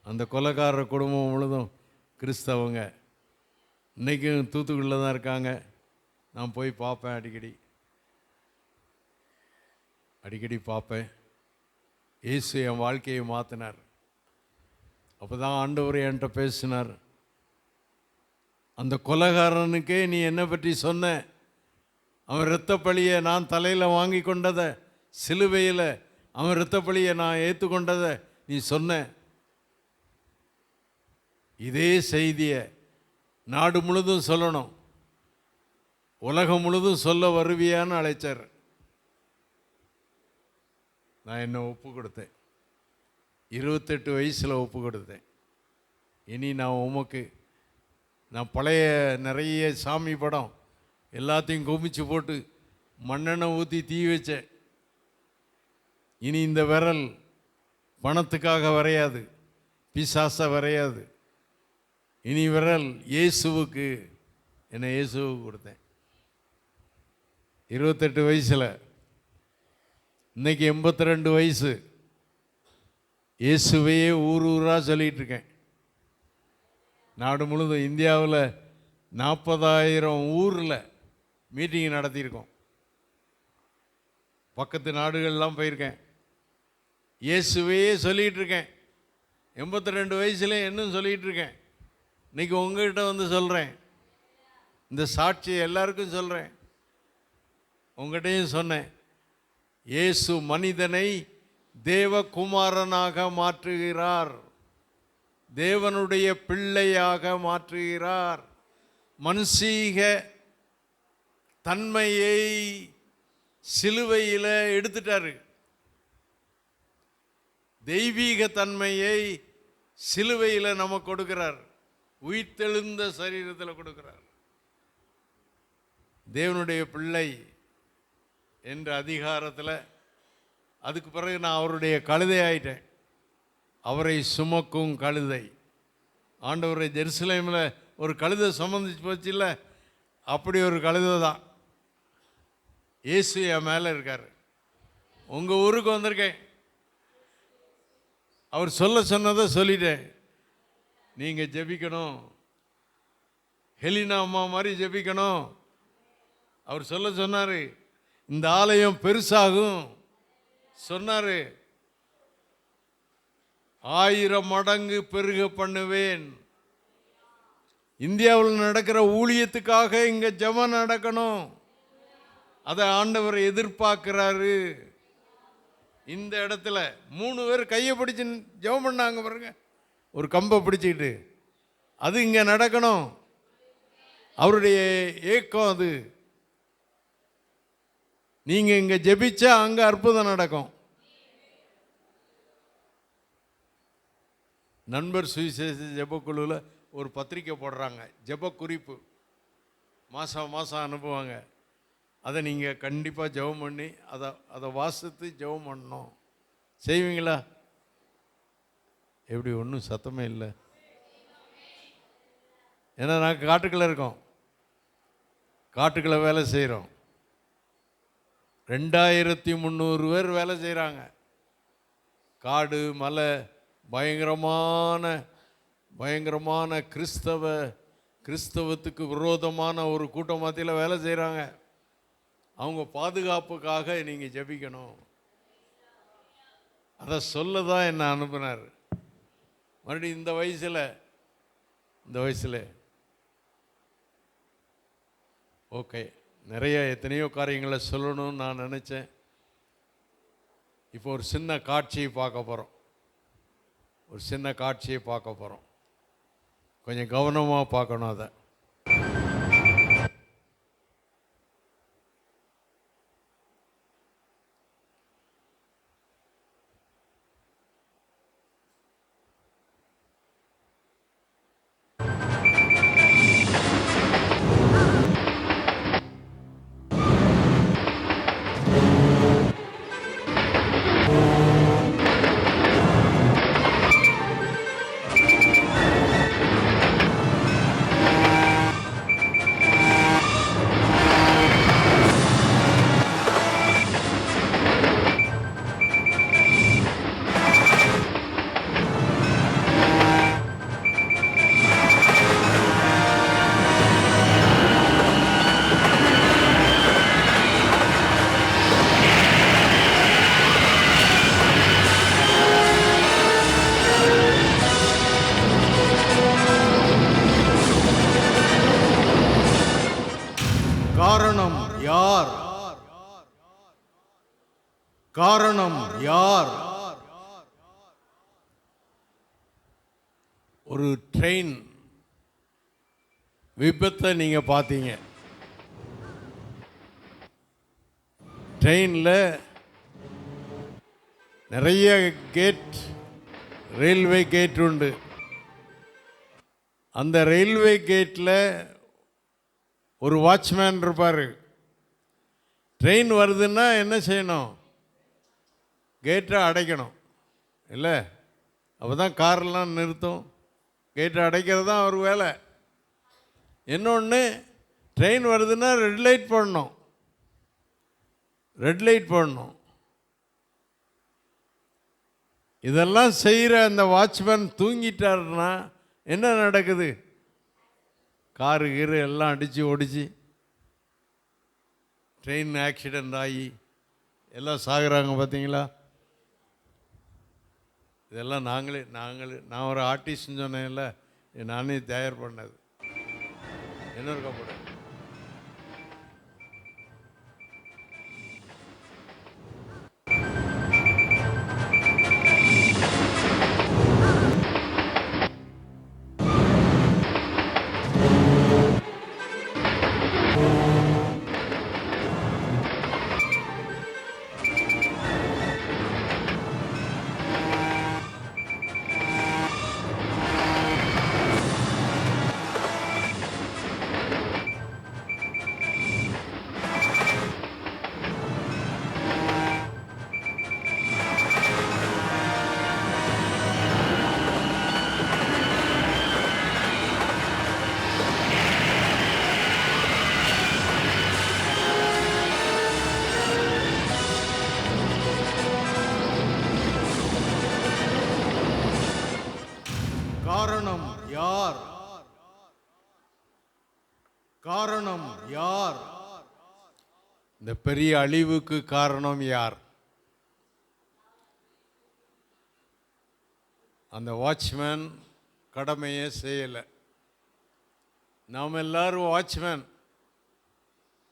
அந்த கொலைக்காரர் குடும்பம் முழுவதும் கிறிஸ்தவங்க. இன்றைக்கும் தூத்துக்குடியில் தான் இருக்காங்க. நான் போய் பார்ப்பேன், அடிக்கடி பார்ப்பேன். இயேசு என் வாழ்க்கையை மாற்றினார். அப்போ தான் ஆண்டவர் என்கிட்ட பேசினார். அந்த கொலைகாரனுக்கே நீ என்னை பற்றி சொன்ன, அவன் இரத்தப்பழியை நான் தலையில் வாங்கி கொண்டதை, சிலுவையில் அவன் இரத்தப்பழியை நான் ஏற்றுக்கொண்டதை நீ சொன்ன. இதே செய்தியை நாடு முழுதும் சொல்லணும், உலகம் முழுதும் சொல்ல வருவியான்னு அழைச்சார். நான் என்னை ஒப்பு கொடுத்தேன். 28 வயசில் ஒப்பு கொடுத்தேன். இனி நான் உமக்கு, நான் பழைய நிறைய சாமி படம் எல்லாத்தையும் குமிச்சு போட்டு மண்ணெண்ணெய் ஊற்றி தீ வச்சேன். இனி இந்த விரல் பணத்துக்காக வரையாது, பிசாசை வரையாது. இனி விரல் இயேசுவுக்கு, என்னை இயேசுவுக்கு கொடுத்தேன். 28 வயசில், இன்னைக்கு 82 வயசு. இயேசுவையே ஊராக சொல்லிகிட்டு இருக்கேன். நாடு முழுதும் இந்தியாவில் 40,000 ஊரில் மீட்டிங் நடத்தியிருக்கோம். பக்கத்து நாடுகள்லாம் போயிருக்கேன். இயேசுவையே சொல்லிகிட்டு இருக்கேன். 82 வயசுல இன்னும் சொல்லிகிட்டு இருக்கேன். இன்றைக்கி உங்கள்கிட்ட வந்து சொல்கிறேன். இந்த சாட்சியை எல்லாருக்கும் சொல்கிறேன். உங்கள்கிட்டையும் சொன்னேன். இயேசு மனிதனை தேவகுமாரனாக மாற்றுகிறார், தேவனுடைய பிள்ளையாக மாற்றுகிறார். மனுஷீக தன்மையை சிலுவையில் எடுத்துட்டாரு. தெய்வீக தன்மையை சிலுவையில் நமக்கு கொடுக்கிறார், உயிர்த்தெழுந்த சரீரத்தில் கொடுக்கிறார். தேவனுடைய பிள்ளை என்ற அதிகாரத்தில், அதுக்கு பிறகு நான் அவருடைய கழுதை ஆயிட்டேன். அவரை சுமக்கும் கழுதை. ஆண்டவரை ஜெருசலேமில் ஒரு கழுதை சுமந்துச்சு போச்சு இல்லை, அப்படி ஒரு கழுதை தான். இயேசு என் மேலே இருக்கார். உங்கள் ஊருக்கு வந்திருக்கேன். அவர் சொல்ல சொன்னதை சொல்லிட்டேன். நீங்கள் ஜெபிக்கணும். ஹெலினா அம்மா மாதிரி ஜெபிக்கணும். அவர் சொன்னார், இந்த ஆலயம் பெருசாகும் சொன்னார். 1000 மடங்கு பெருக பண்ணுவேன். இந்தியாவில் நடக்கிற ஊழியத்துக்காக இங்கே ஜெபம் நடக்கணும். அதை ஆண்டவர் எதிர்பார்க்கிறாரு. இந்த இடத்துல 3 பேர் கையை பிடிச்சு ஜெபம் பண்ணாங்க பாருங்க, ஒரு கம்பை பிடிச்சிக்கிட்டு. அது இங்கே நடக்கணும். அவருடைய ஏக்கம் அது. நீங்கள் இங்கே ஜெபிச்சா அங்கே அற்புதம் நடக்கும். நண்பர் சுவிசேஷ ஜெபக்குழுவில் ஒரு பத்திரிக்கை போடுறாங்க, ஜெப குறிப்பு மாதம் மாதம் அனுப்புவாங்க. அதை நீங்கள் கண்டிப்பாக ஜெபம் பண்ணி அதை வாசித்து ஜெபம் பண்ணணும். செய்வீங்களா? எப்படி? ஒன்றும் சத்தமே இல்லை. ஏன்னா நாங்கள் காட்டுக்குள்ளே இருக்கோம், காட்டுக்குள்ளே வேலை செய்கிறோம். 2300 பேர் வேலை செய்கிறாங்க. காடு மலை, பயங்கரமான கிறிஸ்தவத்துக்கு விரோதமான ஒரு கூட்டம் மத்தியில் வேலை செய்கிறாங்க. அவங்க பாதுகாப்புக்காக நீங்கள் ஜெபிக்கணும். அதை சொல்ல தான் என்னை அனுப்புனார். மறுபடியும் இந்த வயசில் ஓகே, நிறைய எத்தனையோ காரியங்களை சொல்லணும்னு நான் நினச்சேன். இப்போ ஒரு சின்ன காட்சியை பார்க்க போகிறோம். கொஞ்சம் கவனமாக பார்க்கணும். அதை காரணம் யார்? ஒரு ட்ரெயின் விபத்தை நீங்க பார்த்தீங்க. ட்ரெயினில் நிறைய ரயில்வே கேட் உண்டு. அந்த ரயில்வே கேட்டில் ஒரு வாட்ச்மேன் இருப்பார். ட்ரெயின் வருதுன்னா என்ன செய்யணும்? கேட்டை அடைக்கணும் இல்லை? அப்போ தான் காரெல்லாம் நிறுத்தும். கேட்டை அடைக்கிறது தான் அவர் வேலை. இன்னொன்று, ட்ரெயின் வருதுன்னா ரெட் லைட் போடணும். இதெல்லாம் செய்கிற அந்த வாட்ச்மேன் தூங்கிட்டாருன்னா என்ன நடக்குது? காரு எல்லாம் அடித்து ஒடிச்சு ட்ரெயின் ஆக்சிடெண்ட் ஆகி எல்லாம் சாகுறாங்க. பார்த்தீங்களா? இதெல்லாம் நான் ஒரு ஆர்டிஸ்ட்னு சொன்னேன்ல, நானே தயார் பண்ணது. என்ன இருக்க போட காரணம் யார்? காரணம் யார்? இந்த பெரிய அழிவுக்கு காரணம் யார்? அந்த வாட்ச்மேன் கடமையை செய்யலை. நாம் எல்லாரும் வாட்ச்மேன்.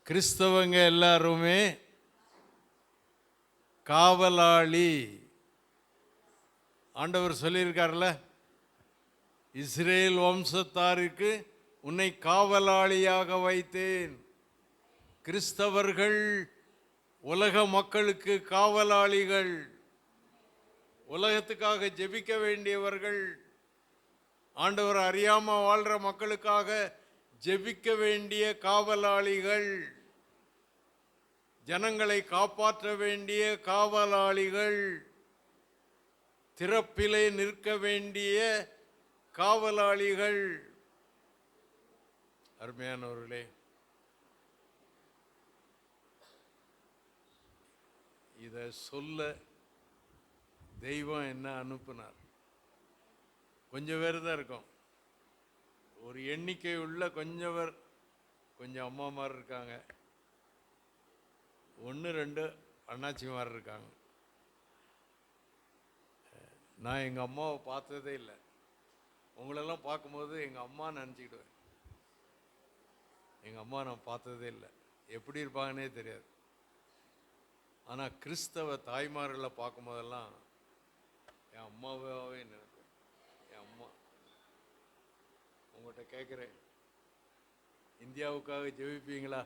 கிறிஸ்தவங்க எல்லாருமே காவலாளி. ஆண்டவர் சொல்லியிருக்கார்ல, இஸ்ரேல் வம்சத்தாருக்கு உன்னை காவலாளியாக வைத்தேன். கிறிஸ்தவர்கள் உலக மக்களுக்கு காவலாளிகள், உலகத்துக்காக ஜெபிக்க வேண்டியவர்கள், ஆண்டவர் அறியாம வாழ்ற மக்களுக்காக ஜெபிக்க வேண்டிய காவலாளிகள், ஜனங்களை காப்பாற்ற வேண்டிய காவலாளிகள், திறப்பிலே நிற்க வேண்டிய காவலாளிகள். அருமையானவர்களே, இதை சொல்ல தெய்வம் என்ன அனுப்புனார்? கொஞ்சம் பேர் தான் இருக்கும். ஒரு எண்ணிக்கை உள்ள கொஞ்சம் பேர், கொஞ்சம் அம்மாமார் இருக்காங்க, 1-2 அண்ணாச்சிமார் இருக்காங்க. நான் எங்கள் அம்மாவை பார்த்ததே இல்லை. உங்களெல்லாம் பார்க்கும்போது எங்கள் அம்மா நினச்சிக்கிடுவேன். எங்கள் அம்மா நான் பார்த்ததே இல்லை, எப்படி இருப்பாங்கன்னே தெரியாது. ஆனால் கிறிஸ்தவ தாய்மார்களை பார்க்கும்போதெல்லாம் என் அம்மாவாகவே நினைப்பேன். என் அம்மா. உங்கள்கிட்ட கேட்குறேன், இந்தியாவுக்காக ஜெபிப்பீங்களா?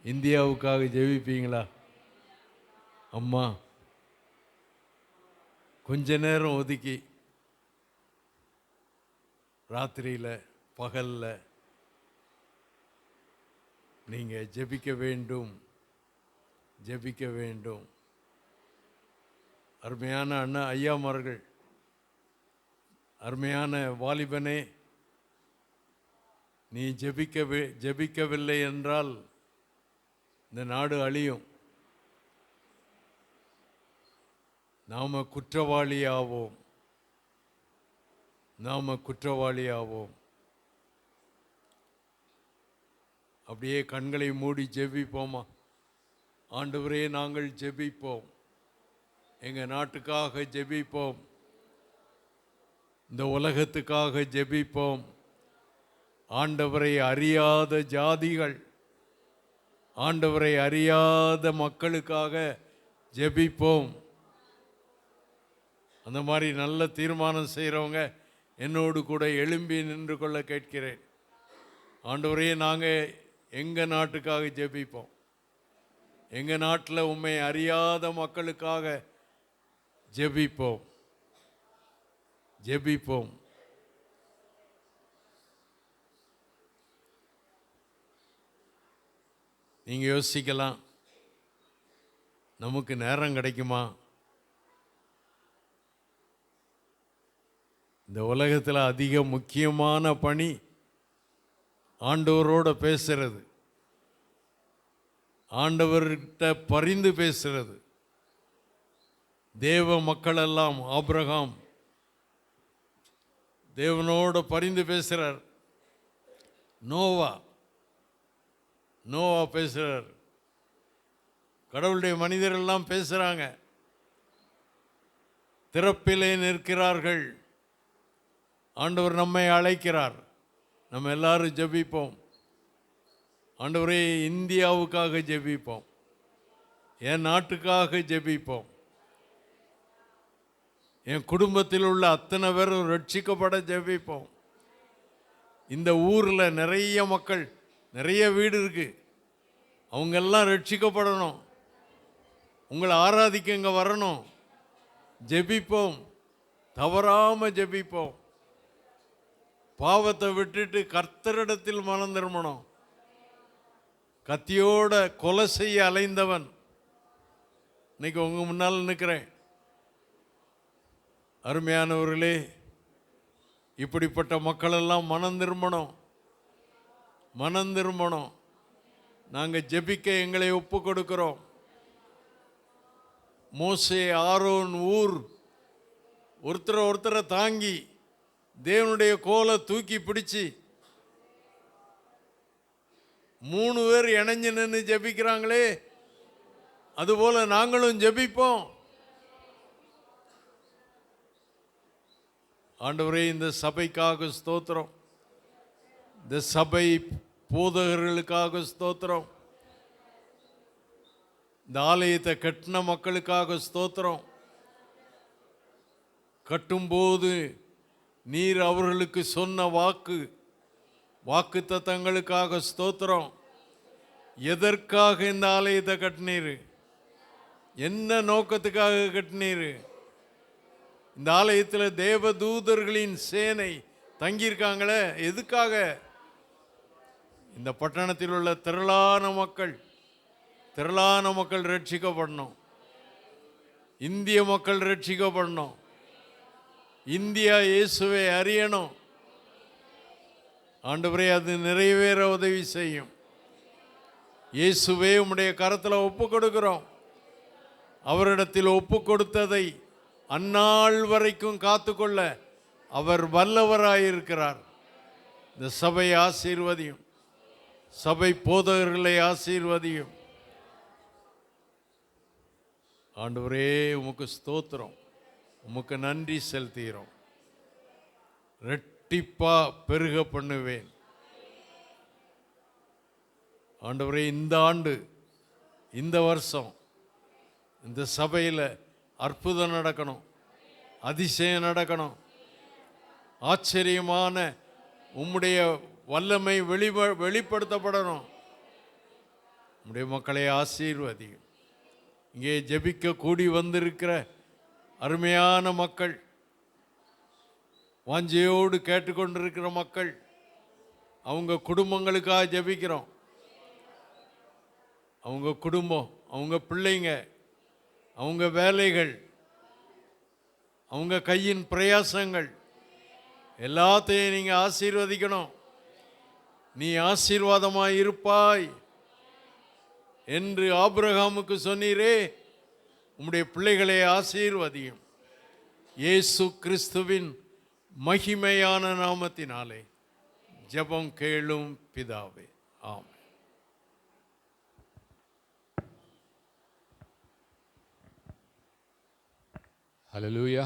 இந்தியாவுக்காக ஜெபிப்பீங்களா? அம்மா கொஞ்ச நேரம் ஒதுக்கி ராத்திரியில் பகலில் நீங்கள் ஜெபிக்க வேண்டும், ஜெபிக்க வேண்டும். அருமையான அண்ணா ஐயாமார்கள், அருமையான வாலிபனே, நீ ஜெபிக்கவில்லை என்றால் இந்த நாடு அழியும். நாம குற்றவாளியாவோம், நாம குற்றவாளியாவோம். அப்படியே கண்களை மூடி ஜெபிப்போமா? ஆண்டவரே, நாங்கள் ஜெபிப்போம், எங்கள் நாட்டுக்காக ஜெபிப்போம், இந்த உலகத்துக்காக ஜெபிப்போம். ஆண்டவரை அறியாத ஜாதிகள், ஆண்டவரை அறியாத மக்களுக்காக ஜெபிப்போம். அந்த மாதிரி நல்ல தீர்மானம் செய்கிறவங்க என்னோடு கூட எழும்பி நின்று கொள்ள கேட்கிறேன். ஆண்டவரே, நாங்கள் எங்கள் நாட்டுக்காக ஜெபிப்போம், எங்கள் நாட்டில் உம்மை அறியாத மக்களுக்காக ஜெபிப்போம், ஜெபிப்போம். நீங்கள் யோசிக்கலாம், நமக்கு நேரம் கிடைக்குமா? இந்த உலகத்தில் அதிக முக்கியமான பணி ஆண்டவரோட பேசுறது, ஆண்டவர்கிட்ட பரிந்து பேசுறது. தேவ மக்களெல்லாம், ஆபிரகாம் தேவனோட பரிந்து பேசுகிறார், நோவா பேசுகிறார், கடவுளுடைய மனிதரெல்லாம் பேசுகிறாங்க, திறப்பிலே நிற்கிறார்கள். ஆண்டவர் நம்மை அழைக்கிறார், நம்ம எல்லாரும் ஜெபிப்போம். ஆண்டவரே, இந்தியாவுக்காக ஜெபிப்போம், என் நாட்டுக்காக ஜெபிப்போம். என் குடும்பத்தில் உள்ள அத்தனை பேரும் ரட்சிக்கப்பட ஜெபிப்போம். இந்த ஊரில் நிறைய மக்கள், நிறைய வீடு இருக்கு, அவங்கெல்லாம் ரட்சிக்கப்படணும். உங்களை ஆராதிக்க இங்கே வரணும். ஜெபிப்போம், தவறாமல் ஜெபிப்போம். பாவத்தை விட்டுட்டு கர்த்தரிடத்தில் மனம் திரும்பணும். கத்தியோட கொலை செய்ய அலைந்தவன் இன்னைக்கு உங்க முன்னால் நிற்கிறேன். அருமையானவர்களே, இப்படிப்பட்ட மக்களெல்லாம் மனம் திரும்பணும், மனம் திரும்பணும். நாங்கள் ஜெபிக்க எங்களை ஒப்பு கொடுக்கிறோம். மோசே, ஆரோன் ஊர் ஒருத்தரை தாங்கி தேவனுடைய கோலை தூக்கி பிடிச்சி 3 பேர் இணைஞ்சு நின்று ஜெபிக்கிறாங்களே, அதுபோல நாங்களும் ஜெபிப்போம். ஆண்டவரே, இந்த சபைக்காக ஸ்தோத்திரம், இந்த சபை போதகர்களுக்காக ஸ்தோத்திரம், இந்த ஆலயத்தை கட்டின மக்களுக்காக ஸ்தோத்திரம். கட்டும்போது நீர் அவர்களுக்கு சொன்ன வாக்குத்தத்தங்களுக்காக ஸ்தோத்திரம். எதற்காக இந்த ஆலயத்தை கட்டினீர்? என்ன நோக்கத்துக்காக கட்டினீர்? இந்த ஆலயத்தில் தேவதூதர்களின் சேனை தங்கியிருக்காங்களே, எதுக்காக? இந்த பட்டணத்தில் உள்ள திரளான மக்கள் ரட்சிக்கப்படணும். இந்திய மக்கள் ரட்சிக்கப்படணும். இந்தியா இயேசுவை அறியணும். ஆண்டவரே, அது நிறைவேற உதவி செய்யும். இயேசுவே உம்முடைய கரத்தில் ஒப்பு கொடுக்கிறோம். அவரிடத்தில் ஒப்பு கொடுத்ததை அந்நாள் வரைக்கும் காத்துக்கொள்ள அவர் வல்லவராயிருக்கிறார். இந்த சபை ஆசீர்வதியும், சபை போதகர்களை ஆசீர்வதியும். ஆண்டவரே, உமக்கு ஸ்தோத்திரம், உமக்கு நன்றி செலுத்துகிறோம். ரெட்டிப்பா பெருக பண்ணுவேன். ஆண்டவரே, இந்த ஆண்டு, இந்த வருஷம் இந்த சபையில் அற்புதம் நடக்கணும், அதிசயம் நடக்கணும், ஆச்சரியமான உம்முடைய வல்லமை வெளிப்படுத்தப்படணும். உம்முடைய மக்களை ஆசீர்வதியும். இங்கே ஜெபிக்க கூடி வந்திருக்கிற அருமையான மக்கள், வாஞ்சையோடு கேட்டுக்கொண்டிருக்கிற மக்கள், அவங்க குடும்பங்களுக்காக ஜெபிக்கிறோம். அவங்க குடும்பம், அவங்க பிள்ளைங்க, அவங்க வேலைகள், அவங்க கையின் பிரயாசங்கள் எல்லாத்தையும் நீங்கள் ஆசீர்வதிக்கணும். நீ ஆசீர்வாதமாய் இருப்பாய் என்று ஆபிரகாமுக்கு சொன்னீரே, உம்முடைய பிள்ளைகளை ஆசீர்வதியும். இயேசு கிறிஸ்துவின் மகிமையான நாமத்தினாலே ஜெபம் கேளும் பிதாவே, ஆமென். Hallelujah.